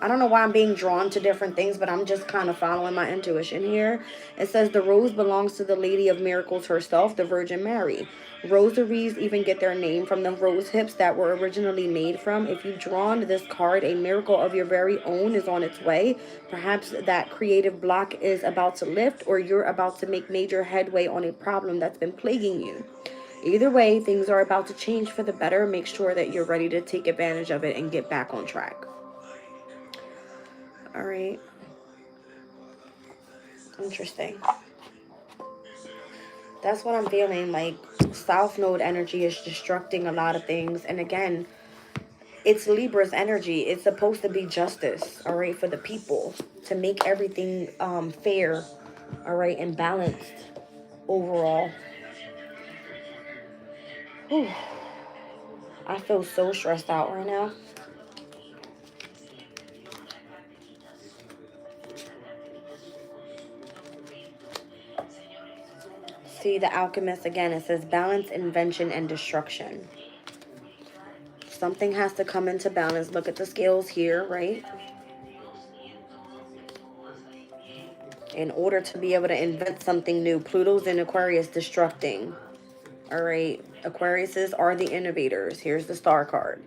A: I don't know why I'm being drawn to different things, but I'm just kind of following my intuition here. It says the rose belongs to the Lady of Miracles herself, the Virgin Mary. Rosaries even get their name from the rose hips that were originally made from. If you've drawn this card, a miracle of your very own is on its way. Perhaps that creative block is about to lift, or you're about to make major headway on a problem that's been plaguing you. Either way, things are about to change for the better. Make sure that you're ready to take advantage of it and get back on track. All right. Interesting. That's what I'm feeling. Like, South Node energy is destructing a lot of things. And again, it's Libra's energy. It's supposed to be justice, all right, for the people. To make everything fair, all right, and balanced overall. Whew. I feel so stressed out right now. See the Alchemist again. It says balance, invention, and destruction. Something has to come into balance. Look at the scales here, right? In order to be able to invent something new. Pluto's in Aquarius destructing. All right. Aquariuses are the innovators. Here's the star card.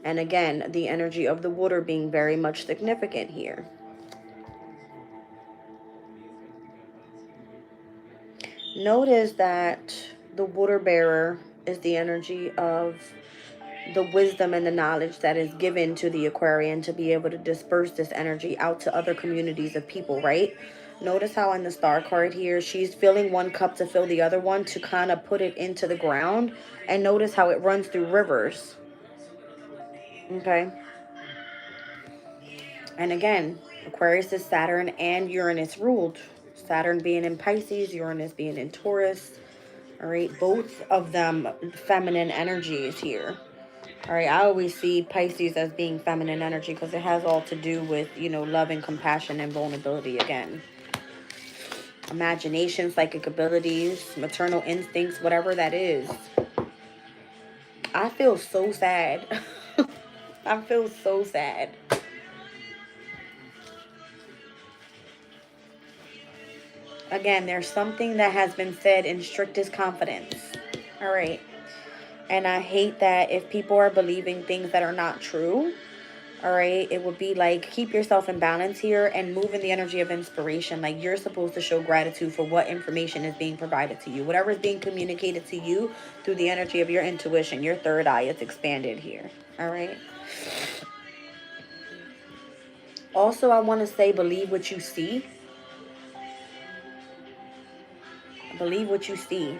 A: And again, the energy of the water being very much significant here. Notice that the water bearer is the energy of the wisdom and the knowledge that is given to the Aquarian to be able to disperse this energy out to other communities of people, right? Notice how in the star card here, she's filling one cup to fill the other one to kind of put it into the ground. And notice how it runs through rivers. Okay. And again, Aquarius is Saturn and Uranus ruled. Saturn being in Pisces, Uranus being in Taurus. All right, both of them feminine energies here. All right, I always see Pisces as being feminine energy because it has all to do with, you know, love and compassion and vulnerability again. Imagination, psychic abilities, maternal instincts, whatever that is. I feel so sad. I feel so sad. Again, there's something that has been said in strictest confidence. All right. And I hate that if people are believing things that are not true, all right, it would be like, keep yourself in balance here and move in the energy of inspiration. Like, you're supposed to show gratitude for what information is being provided to you. Whatever is being communicated to you through the energy of your intuition, your third eye is expanded here. All right. Also, I want to say, believe what you see. Believe what you see.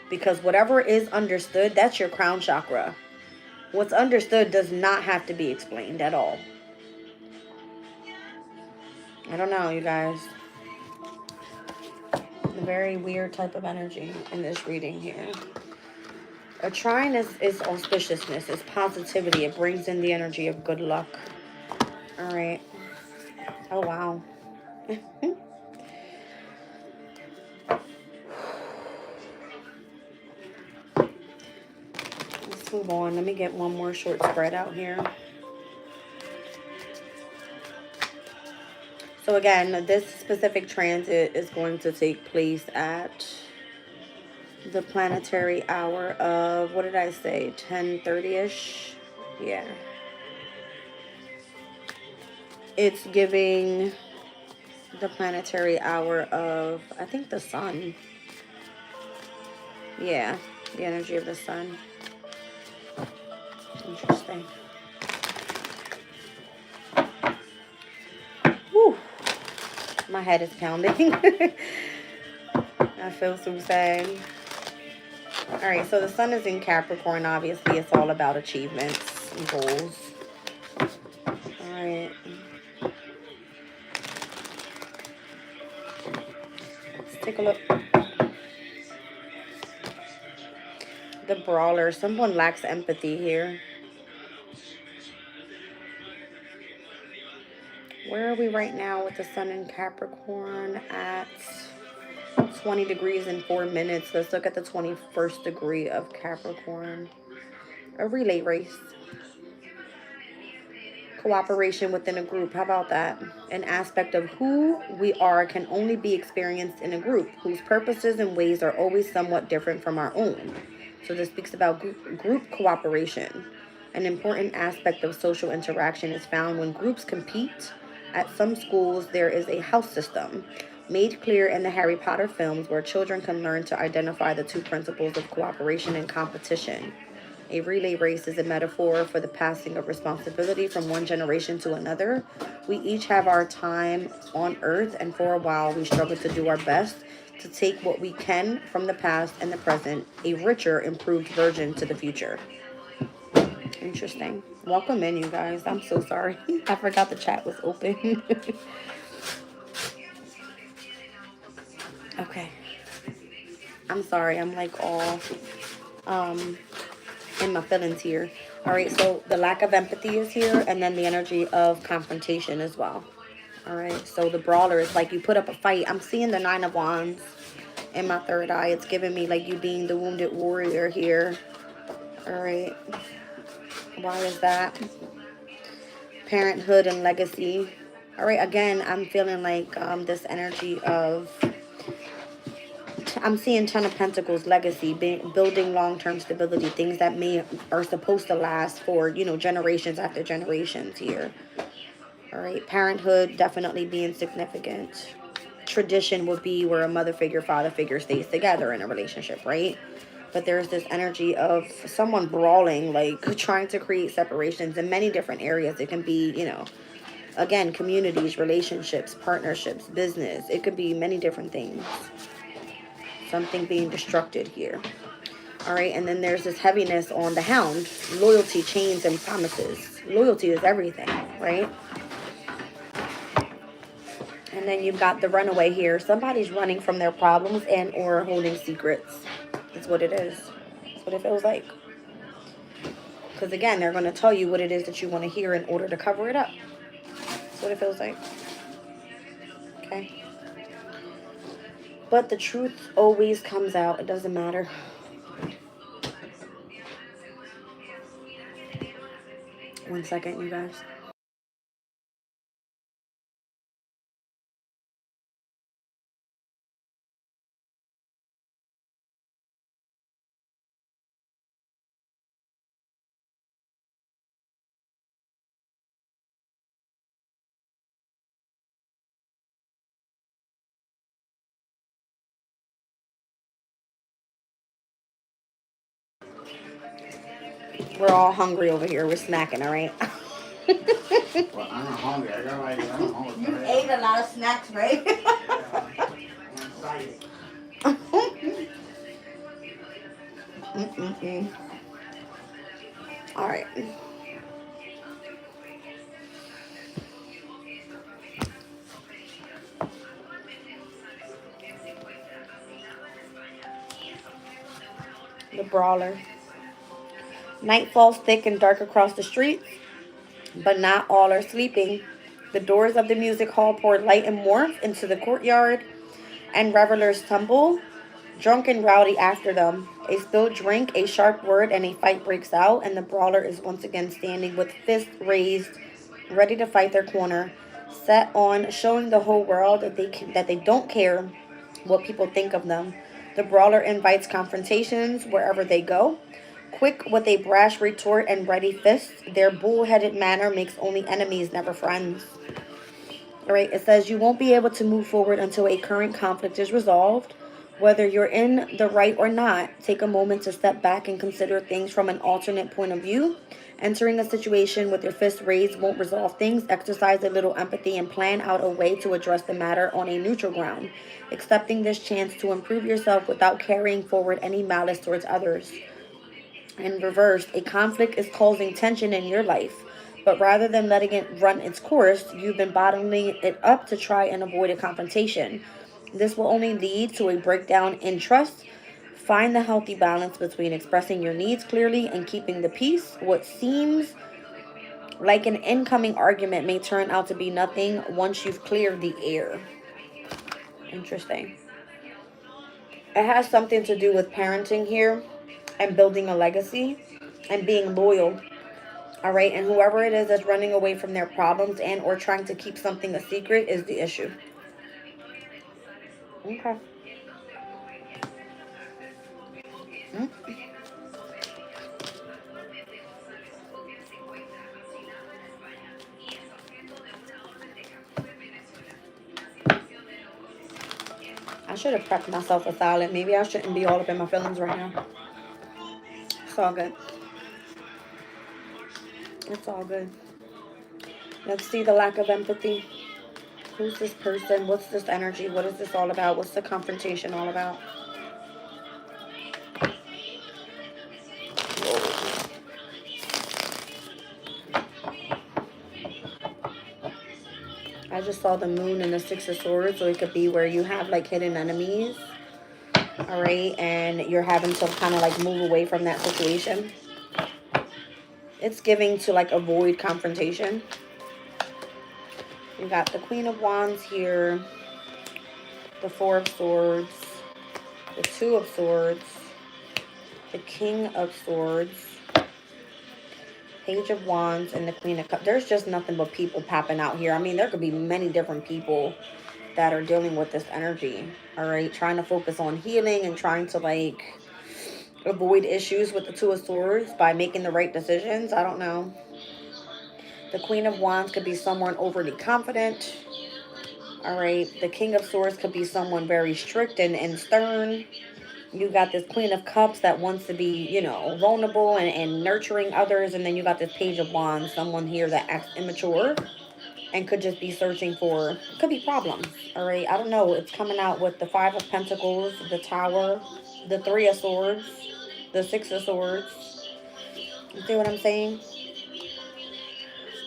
A: Because whatever is understood, that's your crown chakra. What's understood does not have to be explained at all. I don't know, you guys. A very weird type of energy in this reading here. A trine is auspiciousness, it's positivity. It brings in the energy of good luck. All right. Oh, wow. Let's move on. Let me get one more short spread out here. So again, this specific transit is going to take place at the planetary hour of, what did I say, 10:30ish? Yeah. It's giving the planetary hour of, I think, the sun. Yeah, the energy of the sun. Interesting. My head is pounding. I feel so sad. All right, so the sun is in Capricorn. Obviously, it's all about achievements and goals. All right. Let's take a look. The brawler. Someone lacks empathy here. Where are we right now with the sun in Capricorn? At 20 degrees in 4 minutes. Let's look at the 21st degree of Capricorn. A relay race. Cooperation within a group. How about that? An aspect of who we are can only be experienced in a group, whose purposes and ways are always somewhat different from our own. So this speaks about group cooperation. An important aspect of social interaction is found when groups compete. At some schools, there is a house system, made clear in the Harry Potter films, where children can learn to identify the two principles of cooperation and competition. A relay race is a metaphor for the passing of responsibility from one generation to another. We each have our time on Earth, and for a while we struggle to do our best to take what we can from the past and the present, a richer, improved version to the future. Interesting. Welcome in, you guys. I'm so sorry. I forgot the chat was open. Okay. I'm sorry. I'm like all in my feelings here. All right, so the lack of empathy is here, and then the energy of confrontation as well. All right, so the brawler is like you put up a fight. I'm seeing the 9 of Wands in my third eye. It's giving me like you being the wounded warrior here. All right, why is that? Parenthood and legacy. All right, again, I'm feeling like this energy of, I'm seeing 10 of Pentacles, legacy, building long-term stability, things that are supposed to last for, you know, generations after generations here. All right, parenthood definitely being significant. Tradition would be where a mother figure, father figure stays together in a relationship, right? But there's this energy of someone brawling, like trying to create separations in many different areas. It can be, you know, again, communities, relationships, partnerships, business. It could be many different things. Something being destructed here. All right, and then there's this heaviness on the Hound. Loyalty, chains, and promises. Loyalty is everything, right? And then you've got the runaway here. Somebody's running from their problems and or holding secrets. That's what it is. That's what it feels like. Because again, they're going to tell you what it is that you want to hear in order to cover it up. That's what it feels like. Okay. But the truth always comes out. It doesn't matter. One second, you guys. We're all hungry over here. We're snacking, all right?
B: Well, I'm not hungry. I got like, I'm hungry.
A: You ate a lot of snacks, right?
B: I'm excited.
A: All right. The brawler. Night falls thick and dark across the street, but not all are sleeping. The doors of the music hall pour light and warmth into the courtyard, and revelers tumble, drunk and rowdy after them. A spilled drink, a sharp word, and a fight breaks out, and the brawler is once again standing with fists raised, ready to fight their corner, set on showing the whole world that they don't care what people think of them. The brawler invites confrontations wherever they go. Quick with a brash retort and ready fist, their bull-headed manner makes only enemies, never friends. All right, it says you won't be able to move forward until a current conflict is resolved. Whether you're in the right or not, take a moment to step back and consider things from an alternate point of view. Entering a situation with your fist raised won't resolve things. Exercise a little empathy and plan out a way to address the matter on a neutral ground, accepting this chance to improve yourself without carrying forward any malice towards others. In reverse, a conflict is causing tension in your life, but rather than letting it run its course, you've been bottling it up to try and avoid a confrontation. This will only lead to a breakdown in trust. Find the healthy balance between expressing your needs clearly and keeping the peace. What seems like an incoming argument may turn out to be nothing once you've cleared the air. Interesting. It has something to do with parenting here and building a legacy and being loyal. All right, and whoever it is that's running away from their problems and or trying to keep something a secret is the issue. Okay. Mm. I should have prepped myself a salad. Maybe I shouldn't be all up in my feelings right now. It's all good. It's all good. Let's see the lack of empathy. Who's this person? What's this energy? What is this all about? What's the confrontation all about? I just saw the moon and the Six of Swords, so it could be where you have like hidden enemies. All right, and you're having to kind of like move away from that situation. It's giving to like avoid confrontation. We got the Queen of Wands here, the Four of Swords, the Two of Swords, the King of Swords, Page of Wands, and the Queen of Cups. There's just nothing but people popping out here. I mean, there could be many different people that are dealing with this energy. All right, trying to focus on healing and trying to like avoid issues with the Two of Swords by making the right decisions. I don't know. The Queen of Wands could be someone overly confident. All right, the King of Swords could be someone very strict and stern. You got this Queen of Cups that wants to be, you know, vulnerable and nurturing others. And then you got this Page of Wands, someone here that acts immature and could just be searching for, could be problems. All right, I don't know. It's coming out with the Five of Pentacles, the Tower, the Three of Swords, the Six of Swords. You see what I'm saying?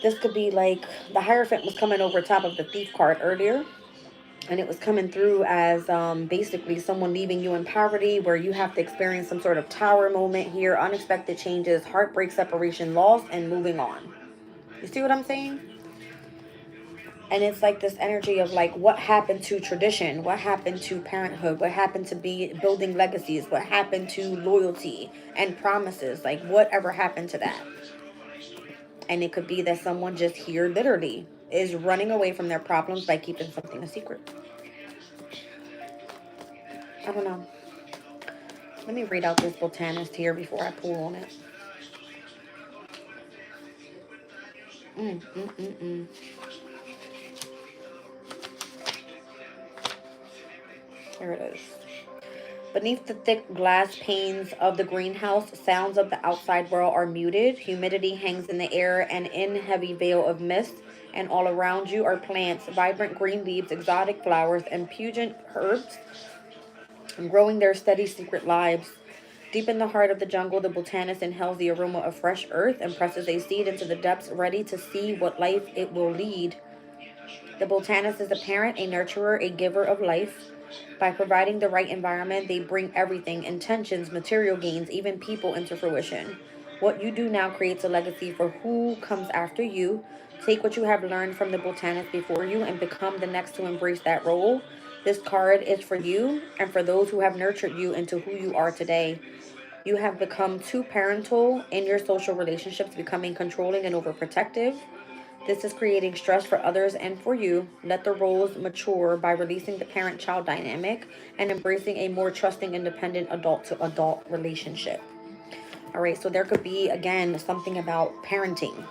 A: This could be like the Hierophant was coming over top of the Thief card earlier. And it was coming through as basically someone leaving you in poverty, where you have to experience some sort of tower moment here, unexpected changes, heartbreak, separation, loss, and moving on. You see what I'm saying? And it's like this energy of like, what happened to tradition? What happened to parenthood? What happened to be building legacies? What happened to loyalty and promises? Like, whatever happened to that? And it could be that someone just here literally is running away from their problems by keeping something a secret. I don't know. Let me read out this botanist here before I pull on it. Here it is. Beneath the thick glass panes of the greenhouse, sounds of the outside world are muted. Humidity hangs in the air, an heavy veil of mist, and all around you are plants, vibrant green leaves, exotic flowers, and pungent herbs, growing their steady secret lives. Deep in the heart of the jungle, the botanist inhales the aroma of fresh earth and presses a seed into the depths, ready to see what life it will lead. The botanist is a parent, a nurturer, a giver of life. By providing the right environment, they bring everything, intentions, material gains, even people into fruition. What you do now creates a legacy for who comes after you. Take what you have learned from the botanist before you and become the next to embrace that role. This card is for you and for those who have nurtured you into who you are today. You have become too parental in your social relationships, becoming controlling and overprotective. This is creating stress for others and for you. Let the roles mature by releasing the parent-child dynamic and embracing a more trusting, independent adult-to-adult relationship. All right, so there could be, again, something about parenting.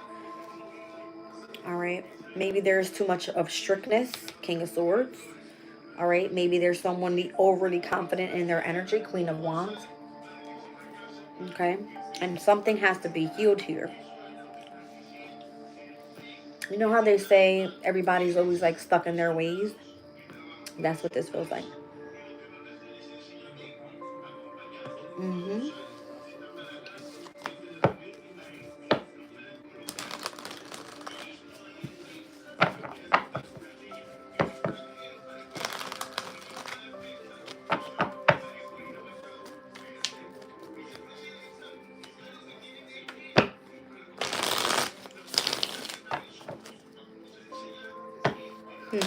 A: All right, maybe there's too much of strictness, King of Swords. All right, maybe there's someone overly confident in their energy, Queen of Wands. Okay, and something has to be healed here. You know how they say everybody's always like stuck in their ways? That's what this feels like. Mm-hmm. Hmm.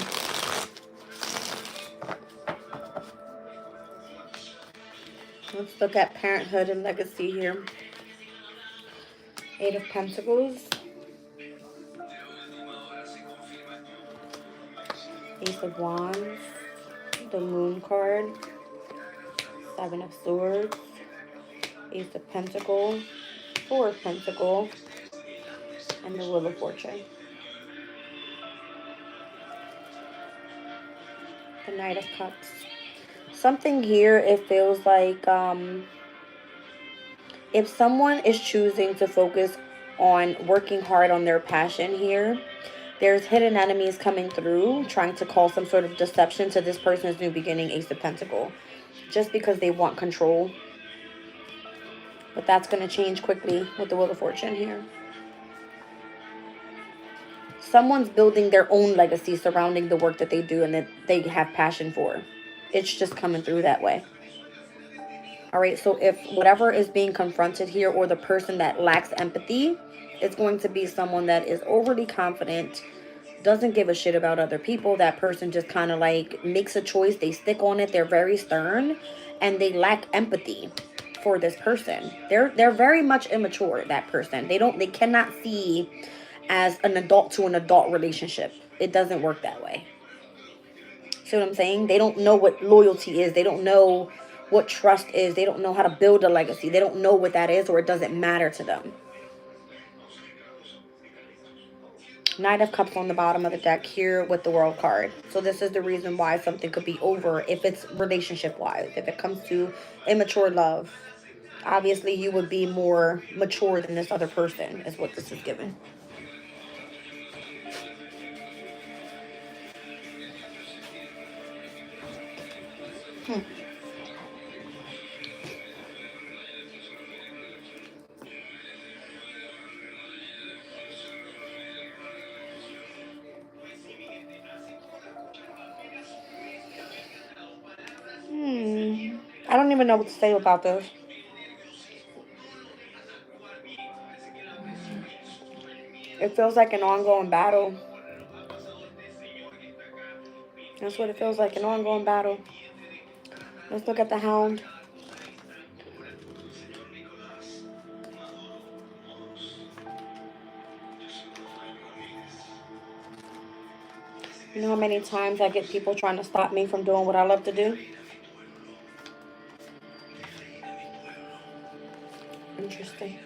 A: Let's look at parenthood and legacy here. Eight of Pentacles. Ace of Wands. The Moon card. Seven of Swords. Ace of Pentacles. Four of Pentacles. And the Wheel of Fortune. The Knight of Cups. Something here, it feels like if someone is choosing to focus on working hard on their passion here, there's hidden enemies coming through trying to cause some sort of deception to this person's new beginning, Ace of Pentacles, just because they want control. But that's going to change quickly with the Wheel of Fortune here. Someone's building their own legacy surrounding the work that they do and that they have passion for. It's just coming through that way. All right, so if whatever is being confronted here, or the person that lacks empathy, it's going to be someone that is overly confident, doesn't give a shit about other people. That person just kind of like makes a choice, they stick on it, they're very stern, and they lack empathy for this person. They're very much immature, that person. They cannot see as an adult to an adult relationship. It doesn't work that way. See what I'm saying? They don't know what loyalty is. They don't know what trust is. They don't know how to build a legacy. They don't know what that is, or it doesn't matter to them. Knight of Cups on the bottom of the deck here with the World card. So this is the reason why something could be over if it's relationship-wise. If it comes to immature love, obviously you would be more mature than this other person is what this is giving. I don't even know what to say about this. It feels like an ongoing battle. That's what it feels like, an ongoing battle. Let's look at the Hound. You know how many times I get people trying to stop me from doing what I love to do? Interesting.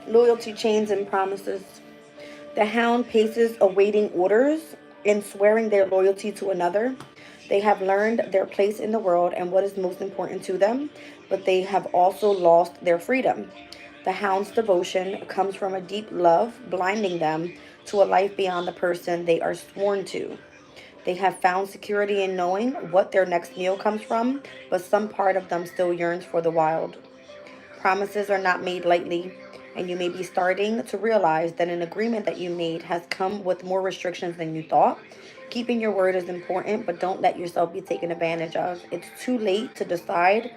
A: Loyalty, chains, and promises. The Hound paces awaiting orders and swearing their loyalty to another. They have learned their place in the world and what is most important to them, but they have also lost their freedom. The Hound's devotion comes from a deep love, blinding them to a life beyond the person they are sworn to. They have found security in knowing what their next meal comes from, but some part of them still yearns for the wild. Promises are not made lightly, and you may be starting to realize that an agreement that you made has come with more restrictions than you thought. Keeping your word is important, but don't let yourself be taken advantage of. It's too late to decide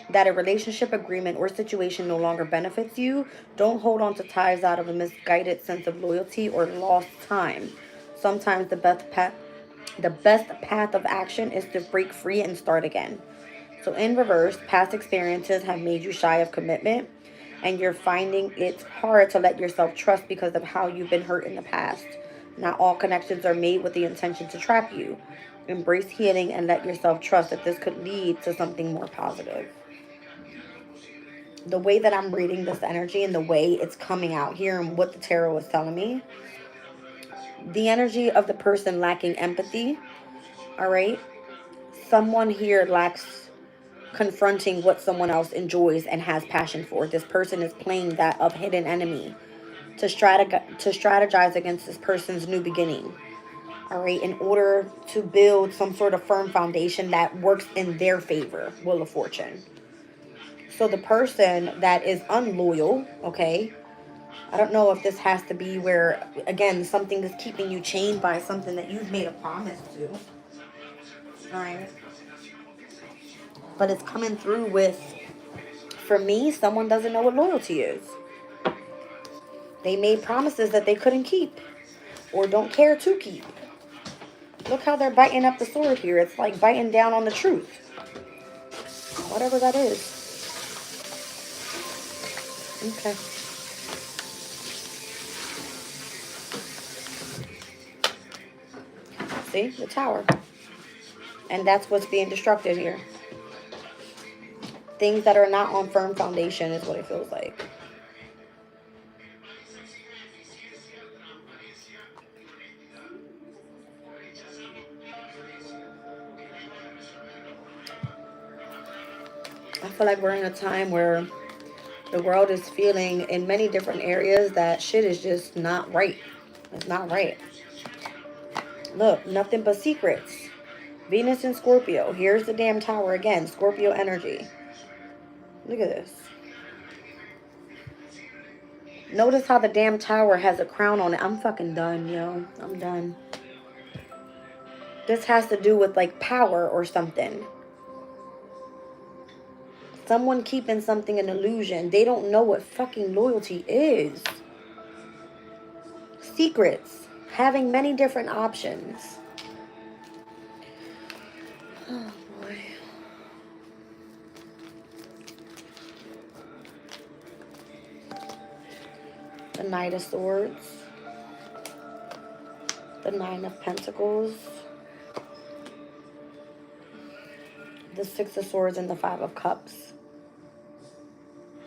A: that a relationship, agreement, or situation no longer benefits you. Don't hold on to ties out of a misguided sense of loyalty or lost time. Sometimes the best path of action is to break free and start again. So in reverse, past experiences have made you shy of commitment, and you're finding it's hard to let yourself trust because of how you've been hurt in the past. Not all connections are made with the intention to trap you. Embrace healing and let yourself trust that this could lead to something more positive. The way that I'm reading this energy and the way it's coming out here and what the tarot is telling me, the energy of the person lacking empathy, All right. Someone here lacks confronting what someone else enjoys and has passion for. This person is playing that of hidden enemy to strategize against this person's new beginning. All right, in order to build some sort of firm foundation that works in their favor. Wheel of Fortune. So the person that is unloyal, okay, I don't know if this has to be where, again, something is keeping you chained by something that you've made a promise to. All right. But it's coming through with, for me, someone doesn't know what loyalty is. They made promises that they couldn't keep or don't care to keep. Look how they're biting up the sword here. It's like biting down on the truth. Whatever that is. Okay. See? The Tower. And that's what's being destructed here. Things that are not on firm foundation is what it feels like. I feel like we're in a time where the world is feeling in many different areas that shit is just not right. It's not right. Look, nothing but secrets. Venus and Scorpio. Here's the damn Tower again. Scorpio energy. Look at this. Notice how the damn Tower has a crown on it. I'm fucking done, yo. I'm done. This has to do with like power or something. Someone keeping something an illusion. They don't know what fucking loyalty is. Secrets. Having many different options. Oh boy. The Knight of Swords. The Nine of Pentacles. The Six of Swords and the Five of Cups.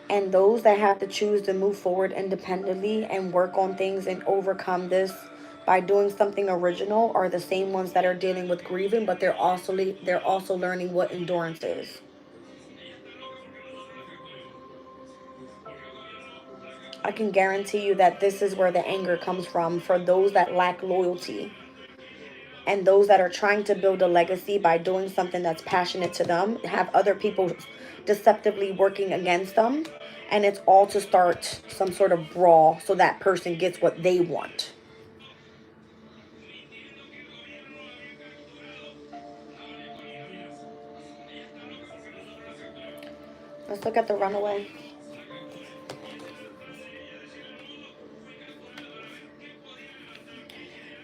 A: And those that have to choose to move forward independently and work on things and overcome this by doing something original are the same ones that are dealing with grieving, but they're also learning what endurance is. I can guarantee you that this is where the anger comes from for those that lack loyalty and those that are trying to build a legacy by doing something that's passionate to them, have other people deceptively working against them, and it's all to start some sort of brawl so that person gets what they want. Let's look at the Runaway.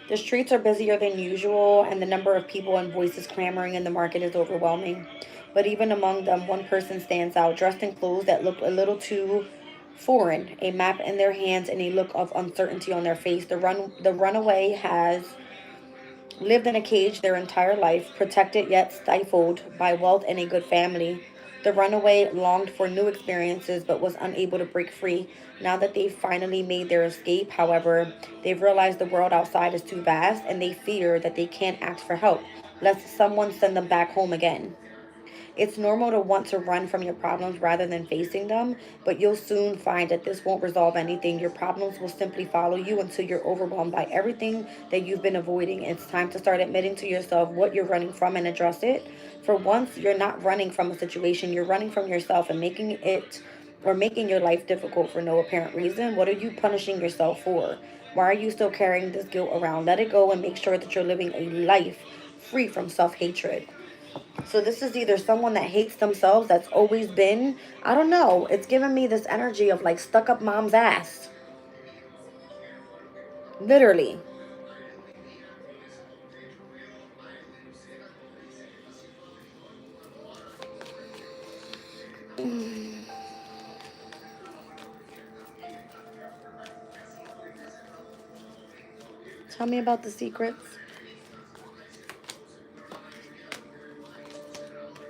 A: The streets are busier than usual, and the number of people and voices clamoring in the market is overwhelming. But even among them, one person stands out, dressed in clothes that look a little too foreign, a map in their hands and a look of uncertainty on their face. The runaway has lived in a cage their entire life, protected yet stifled by wealth and a good family. The runaway longed for new experiences but was unable to break free. Now that they've finally made their escape, however, they've realized the world outside is too vast and they fear that they can't ask for help, lest someone send them back home again. It's normal to want to run from your problems rather than facing them, but you'll soon find that this won't resolve anything. Your problems will simply follow you until you're overwhelmed by everything that you've been avoiding. It's time to start admitting to yourself what you're running from and address it. For once, you're not running from a situation, you're running from yourself and making your life difficult for no apparent reason. What are you punishing yourself for? Why are you still carrying this guilt around? Let it go and make sure that you're living a life free from self-hatred. So this is either someone that hates themselves that's always been, I don't know, it's giving me this energy of like stuck up mom's ass. Literally. Tell me about the secrets.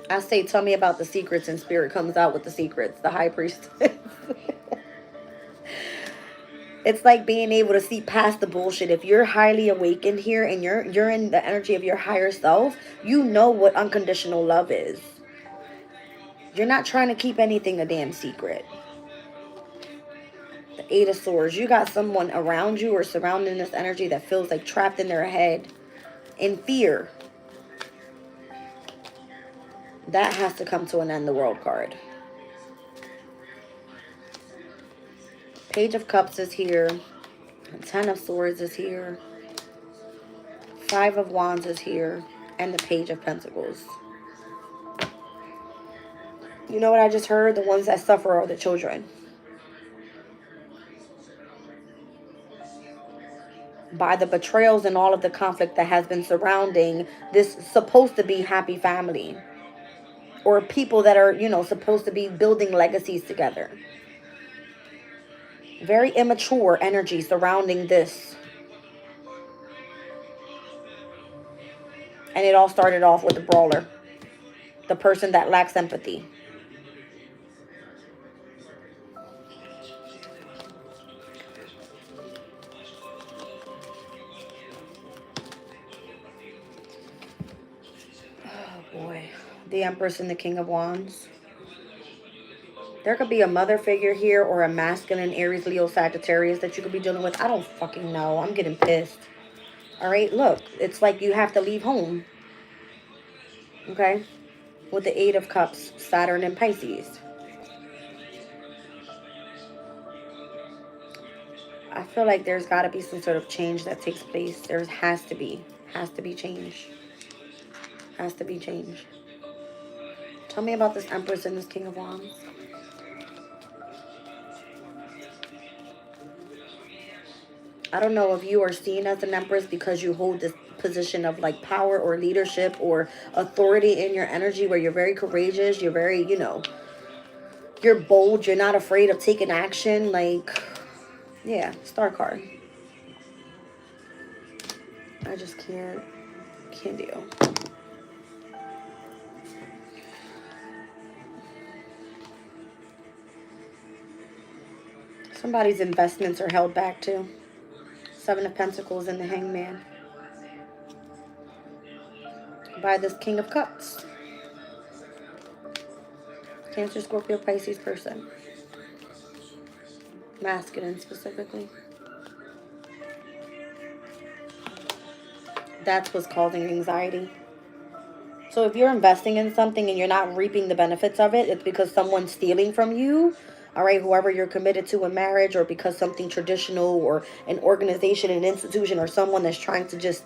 A: I say tell me about the secrets and spirit comes out with the secrets. The high priestess. It's like being able to see past the bullshit. If you're highly awakened here and you're in the energy of your higher self, you know what unconditional love is. You're not trying to keep anything a damn secret. The Eight of Swords. You got someone around you or surrounding this energy that feels like trapped in their head in fear. That has to come to an end, the World card. Page of Cups is here. Ten of Swords is here. Five of Wands is here. And the Page of Pentacles. You know what I just heard? The ones that suffer are the children. By the betrayals and all of the conflict that has been surrounding this supposed to be happy family. Or people that are, you know, supposed to be building legacies together. Very immature energy surrounding this. And it all started off with the brawler. The person that lacks empathy. Oh boy. The Empress and the King of Wands. There could be a mother figure here or a masculine Aries, Leo, Sagittarius that you could be dealing with. I don't fucking know. I'm getting pissed. All right, look. It's like you have to leave home. Okay? With the Eight of Cups, Saturn and Pisces. I feel like there's got to be some sort of change that takes place. There has to be. Has to be change. Has to be change. Tell me about this Empress and this King of Wands. I don't know if you are seen as an Empress because you hold this position of like power or leadership or authority in your energy where you're very courageous. You're very, you know, you're bold. You're not afraid of taking action. Like, yeah, Star card. I just can't deal. Somebody's investments are held back too. Seven of Pentacles and the Hangman. By this King of Cups. Cancer, Scorpio, Pisces person. Masculine specifically. That's what's causing anxiety. So if you're investing in something and you're not reaping the benefits of it, it's because someone's stealing from you. All right, whoever you're committed to in marriage, or because something traditional or an organization, an institution, or someone that's trying to just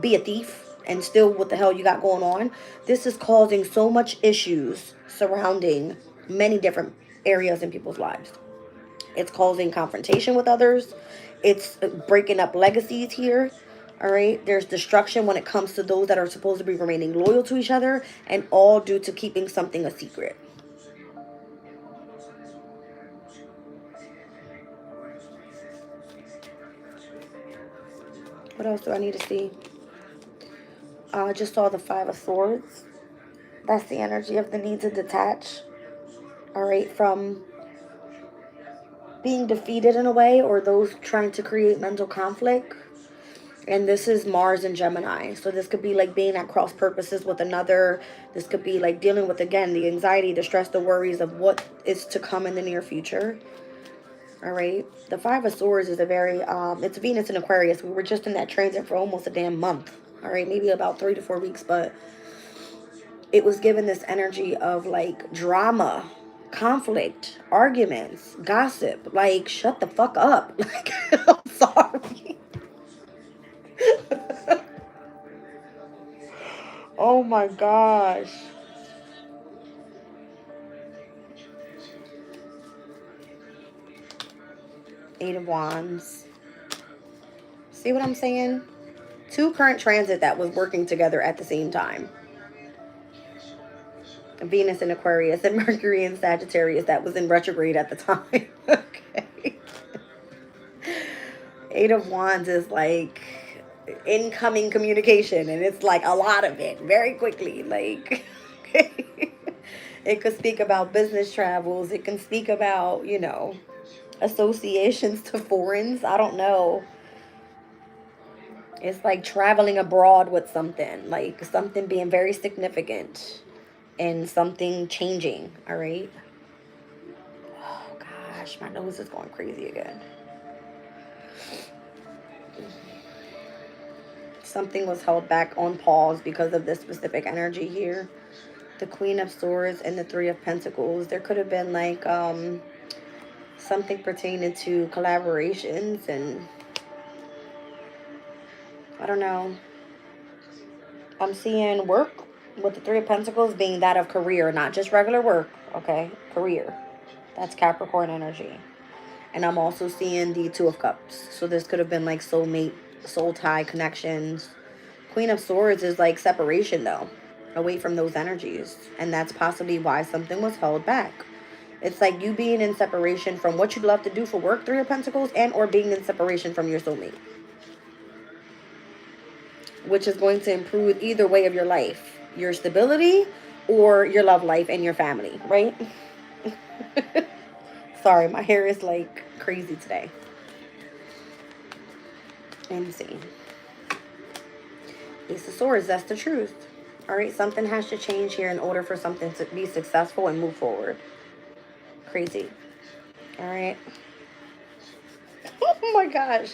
A: be a thief and steal what the hell you got going on. This is causing so much issues surrounding many different areas in people's lives. It's causing confrontation with others. It's breaking up legacies here. All right, there's destruction when it comes to those that are supposed to be remaining loyal to each other, and all due to keeping something a secret. What else do I need to see? I just saw the Five of Swords. That's the energy of the need to detach. All right, from being defeated in a way, or those trying to create mental conflict. And this is Mars and Gemini. So this could be like being at cross purposes with another. This could be like dealing with, again, the anxiety, the stress, the worries of what is to come in the near future. All right. The Five of Swords is a very, it's Venus in Aquarius. We were just in that transit for almost a damn month. All right. Maybe about 3 to 4 weeks. But it was given this energy of like drama, conflict, arguments, gossip. Like, shut the fuck up. Like, I'm sorry. Oh my gosh. Eight of Wands. See what I'm saying? Two current transit that was working together at the same time. Venus in Aquarius and Mercury in Sagittarius that was in retrograde at the time. Okay. Eight of Wands is like incoming communication, and it's like a lot of it very quickly. Like, it could speak about business travels. It can speak about, you know, associations to foreigners. I don't know. It's like traveling abroad with something, like something being very significant and something changing. All right. Oh gosh, my nose is going crazy again. Something was held back on pause because of this specific energy here. The Queen of Swords and the Three of Pentacles. There could have been like something pertaining to collaborations and I don't know. I'm seeing work with the Three of Pentacles being that of career, not just regular work, okay? Career. That's Capricorn energy. And I'm also seeing the Two of Cups. So this could have been like soulmate, soul tie connections. Queen of Swords is like separation though, away from those energies. And that's possibly why something was held back. It's like you being in separation from what you'd love to do for work, Three of Pentacles, and or being in separation from your soulmate. Which is going to improve either way of your life. Your stability or your love life and your family, right? Sorry, my hair is like crazy today. Insane. Ace of Swords, that's the truth. All right, something has to change here in order for something to be successful and move forward. Crazy. All right. Oh my gosh.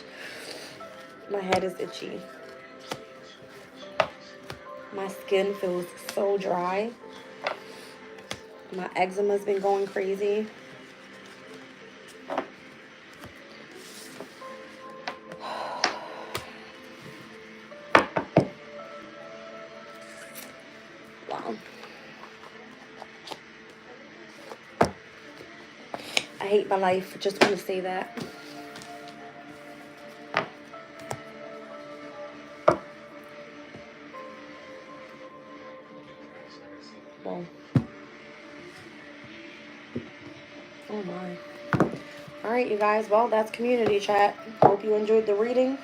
A: My head is itchy. My skin feels so dry. My eczema's been going crazy. Wow. I hate my life. Just want to say that. Well. Oh my. Alright, you guys. Well, that's community chat. Hope you enjoyed the reading.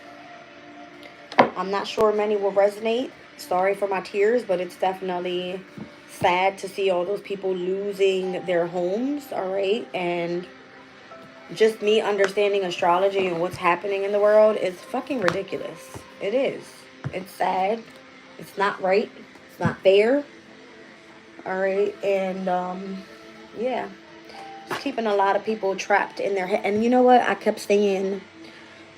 A: I'm not sure many will resonate. Sorry for my tears, but it's definitely sad to see all those people losing their homes. Alright. And just me understanding astrology and what's happening in the world is fucking ridiculous. It is. It's sad. It's not right. It's not fair. Alright. And, yeah. Keeping a lot of people trapped in their head. And you know what? I kept saying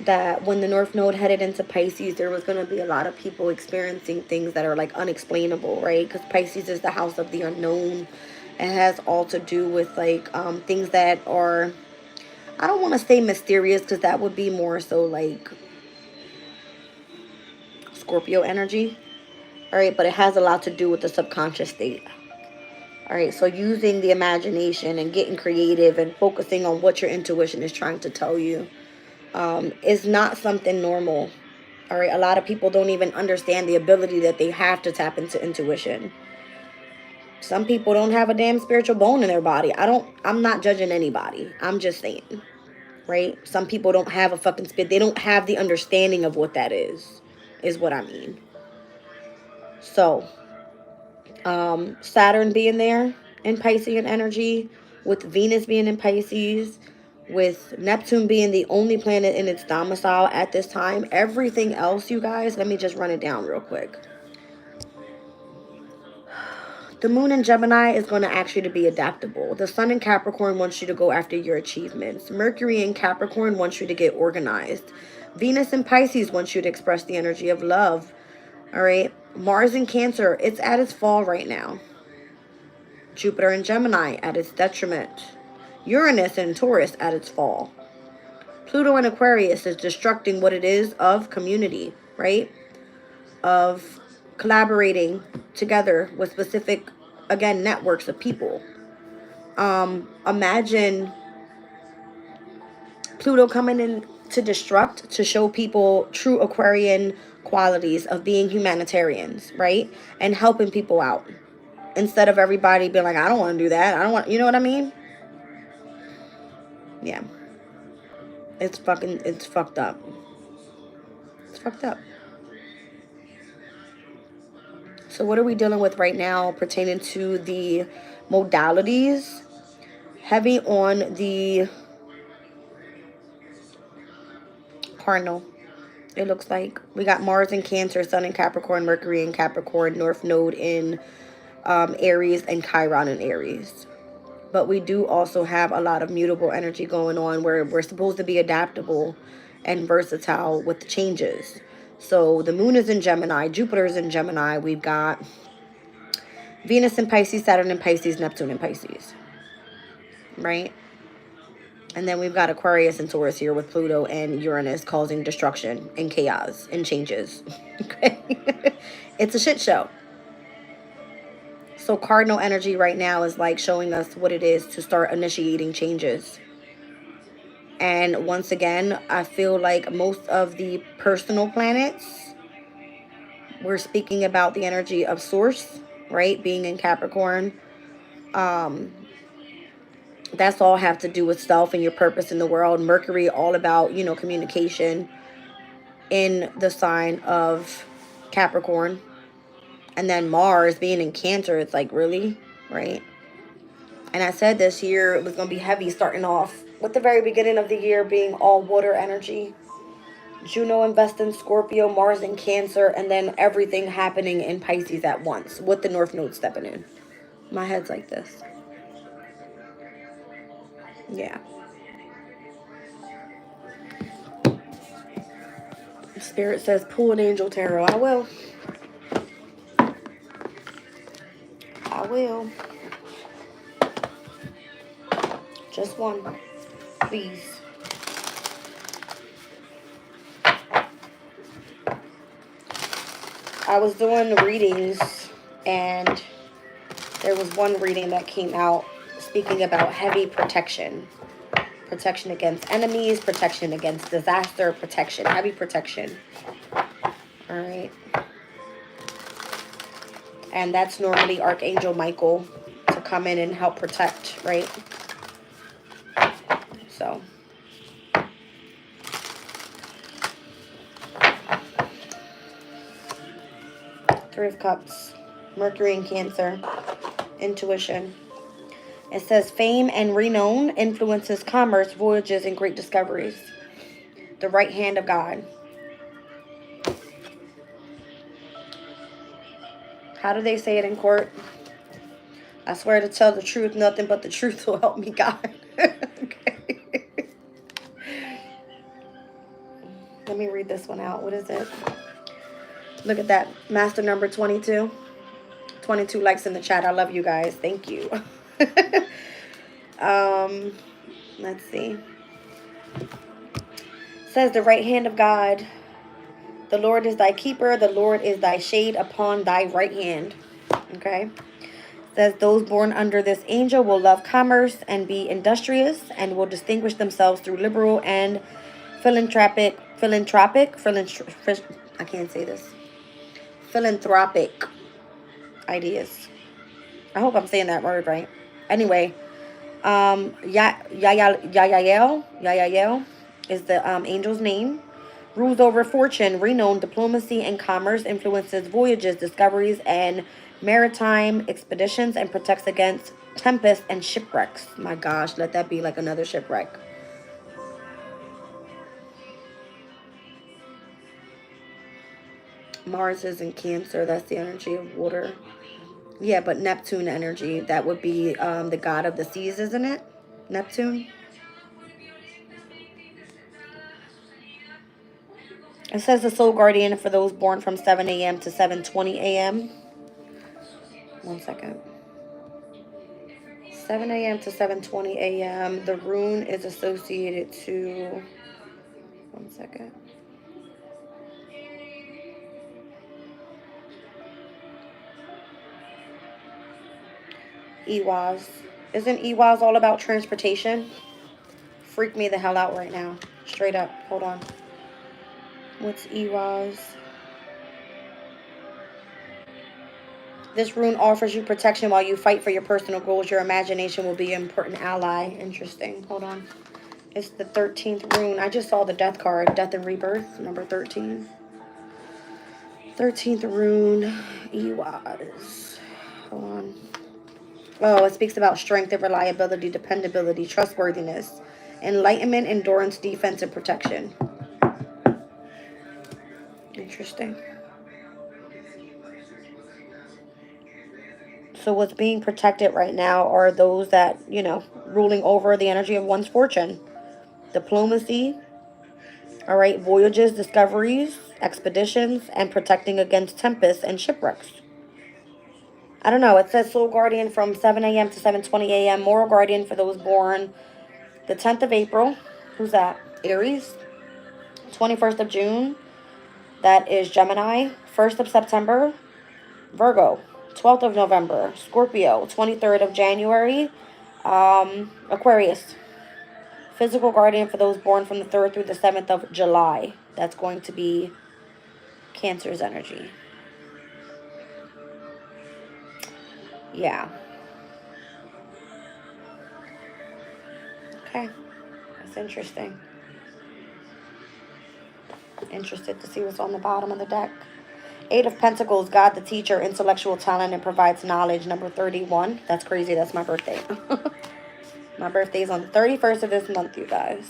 A: that when the North Node headed into Pisces, there was going to be a lot of people experiencing things that are like unexplainable, right? Because Pisces is the house of the unknown. It has all to do with like things that are, I don't want to say mysterious because that would be more so like Scorpio energy. All right, but it has a lot to do with the subconscious state. All right, so using the imagination and getting creative and focusing on what your intuition is trying to tell you is not something normal. All right, a lot of people don't even understand the ability that they have to tap into intuition. Some people don't have a damn spiritual bone in their body. I'm not judging anybody. I'm just saying, right? Some people don't have a fucking spirit. They don't have the understanding of what that is what I mean. So, Saturn being there in Piscean energy, with Venus being in Pisces, with Neptune being the only planet in its domicile at this time. Everything else, you guys, let me just run it down real quick. The moon in Gemini is going to ask you to be adaptable. The sun in Capricorn wants you to go after your achievements. Mercury in Capricorn wants you to get organized. Venus in Pisces wants you to express the energy of love. All right. Mars in Cancer, it's at its fall right now. Jupiter in Gemini at its detriment. Uranus in Taurus at its fall. Pluto in Aquarius is destructing what it is of community, right? Of collaborating together with specific, again, networks of people. Imagine Pluto coming in to destruct, to show people true Aquarian qualities of being humanitarians, right? And helping people out. Instead of everybody being like, I don't want to do that. I don't want, you know what I mean? Yeah. It's fucked up. It's fucked up. So what are we dealing with right now pertaining to the modalities? Heavy on the cardinal. It looks like we got Mars in Cancer, Sun in Capricorn, Mercury in Capricorn, North Node in Aries, and Chiron in Aries. But we do also have a lot of mutable energy going on where we're supposed to be adaptable and versatile with the changes. So the moon is in Gemini, Jupiter is in Gemini. We've got Venus in Pisces, Saturn in Pisces, Neptune in Pisces. Right? And then we've got Aquarius and Taurus here with Pluto and Uranus causing destruction and chaos and changes. Okay? It's a shit show. So cardinal energy right now is like showing us what it is to start initiating changes. And once again, I feel like most of the personal planets, we're speaking about the energy of source, right? Being in Capricorn. That's all have to do with self and your purpose in the world. Mercury, all about, you know, communication in the sign of Capricorn. And then Mars being in Cancer, it's like, really? Right? And I said this year it was going to be heavy, starting off with the very beginning of the year being all water energy. Juno invest in Scorpio, Mars in Cancer, and then everything happening in Pisces at once with the North Node stepping in. My head's like this. Yeah. Spirit says pull an angel tarot. I will. I will. Just one. Please. I was doing readings and there was one reading that came out speaking about heavy protection. Protection against enemies, protection against disaster, protection, heavy protection. All right. And that's normally Archangel Michael to come in and help protect, right? So. Three of Cups, Mercury in Cancer, intuition. It says fame and renown influences commerce, voyages, and great discoveries. The right hand of God. How do they say it in court? I swear to tell the truth, nothing but the truth will help me, God. Okay. Let me read this one out. What is it? Look at that. Master number 22. 22 likes in the chat. I love you guys. Thank you. Let's see. It says the right hand of God. The Lord is thy keeper. The Lord is thy shade upon thy right hand. Okay. It says those born under this angel will love commerce and be industrious and will distinguish themselves through liberal and philanthropic, I can't say this. Philanthropic ideas. I hope I'm saying that word right. Anyway, Yayael is the angel's name. Rules over fortune, renowned diplomacy and commerce, influences voyages, discoveries, and maritime expeditions, and protects against tempests and shipwrecks. My gosh, let that be like another shipwreck. Mars is in Cancer. That's the energy of water. Yeah, but Neptune energy, that would be the god of the seas, isn't it? Neptune. It says the soul guardian for those born from 7 a.m. to 7:20 a.m. 1 second. 7 a.m. to 7:20 a.m. The rune is associated to... 1 second. Ewaz. Isn't Ewaz all about transportation? Freak me the hell out right now. Straight up. Hold on. What's Ewaz? This rune offers you protection while you fight for your personal goals. Your imagination will be an important ally. Interesting. Hold on. It's the 13th rune. I just saw the death card. Death and Rebirth. Number 13. 13th rune. Ewaz. Hold on. Oh, it speaks about strength and reliability, dependability, trustworthiness, enlightenment, endurance, defense, and protection. Interesting. So what's being protected right now are those that, you know, ruling over the energy of one's fortune. Diplomacy, all right, voyages, discoveries, expeditions, and protecting against tempests and shipwrecks. I don't know. It says Soul Guardian from 7 a.m. to 7:20 a.m. Moral Guardian for those born the 10th of April. Who's that? Aries. 21st of June. That is Gemini. 1st of September. Virgo. 12th of November. Scorpio. 23rd of January. Aquarius. Physical guardian for those born from the 3rd through the 7th of July. That's going to be Cancer's energy. Yeah. Okay. That's interesting. Interested to see what's on the bottom of the deck. 8 of Pentacles, God the teacher, intellectual talent, and provides knowledge. Number 31. That's crazy. That's my birthday. My birthday is on the 31st of this month, you guys.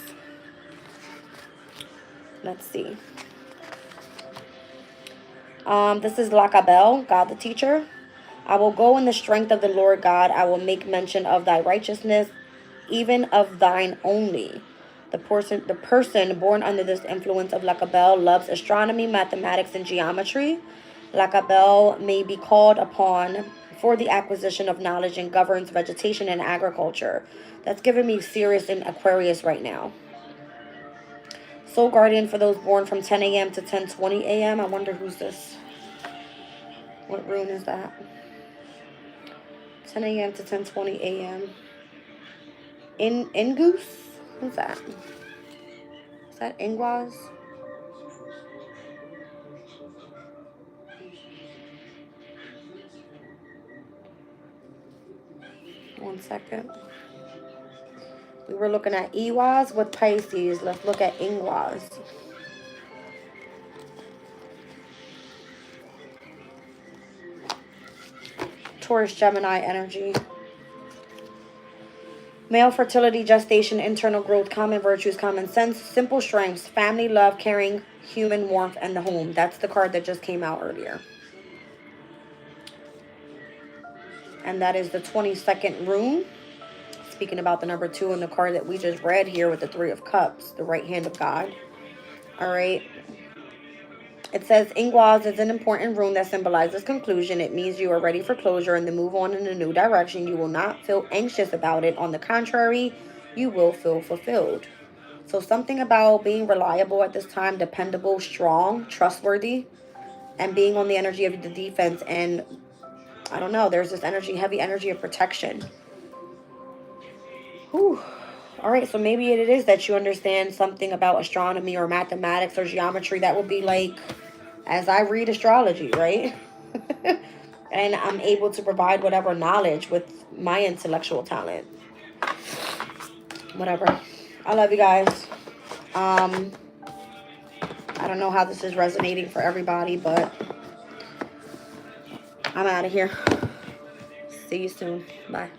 A: Let's see. This is Lakabel, God the teacher. I will go in the strength of the Lord God. I will make mention of thy righteousness, even of thine only. The person born under this influence of Lakabel loves astronomy, mathematics, and geometry. Lakabel may be called upon for the acquisition of knowledge and governs vegetation and agriculture. That's giving me Sirius in Aquarius right now. Soul Guardian for those born from 10 a.m. to 10:20 a.m. I wonder who's this. What rune is that? 10 a.m. to 10:20 a.m. Ingus? Who's that? Is that Ingwaz? One second. We were looking at Iwaz with Pisces. Let's look at Ingwaz. Taurus, Gemini energy. Male fertility, gestation, internal growth, common virtues, common sense, simple strengths, family love, caring, human warmth, and the home. That's the card that just came out earlier. And that is the 22nd rune. Speaking about the number 2 in the card that we just read here with the 3 of Cups, the right hand of God. All right. It says Ingwaz is an important rune that symbolizes conclusion. It means you are ready for closure and to move on in a new direction. You will not feel anxious about it. On the contrary, you will feel fulfilled. So something about being reliable at this time, dependable, strong, trustworthy, and being on the energy of the defense. And I don't know, there's this energy, heavy energy of protection. Whew. All right, so maybe it is that you understand something about astronomy or mathematics or geometry. That would be like, as I read astrology, right? And I'm able to provide whatever knowledge with my intellectual talent. Whatever. I love you guys. I don't know how this is resonating for everybody, but I'm out of here. See you soon. Bye.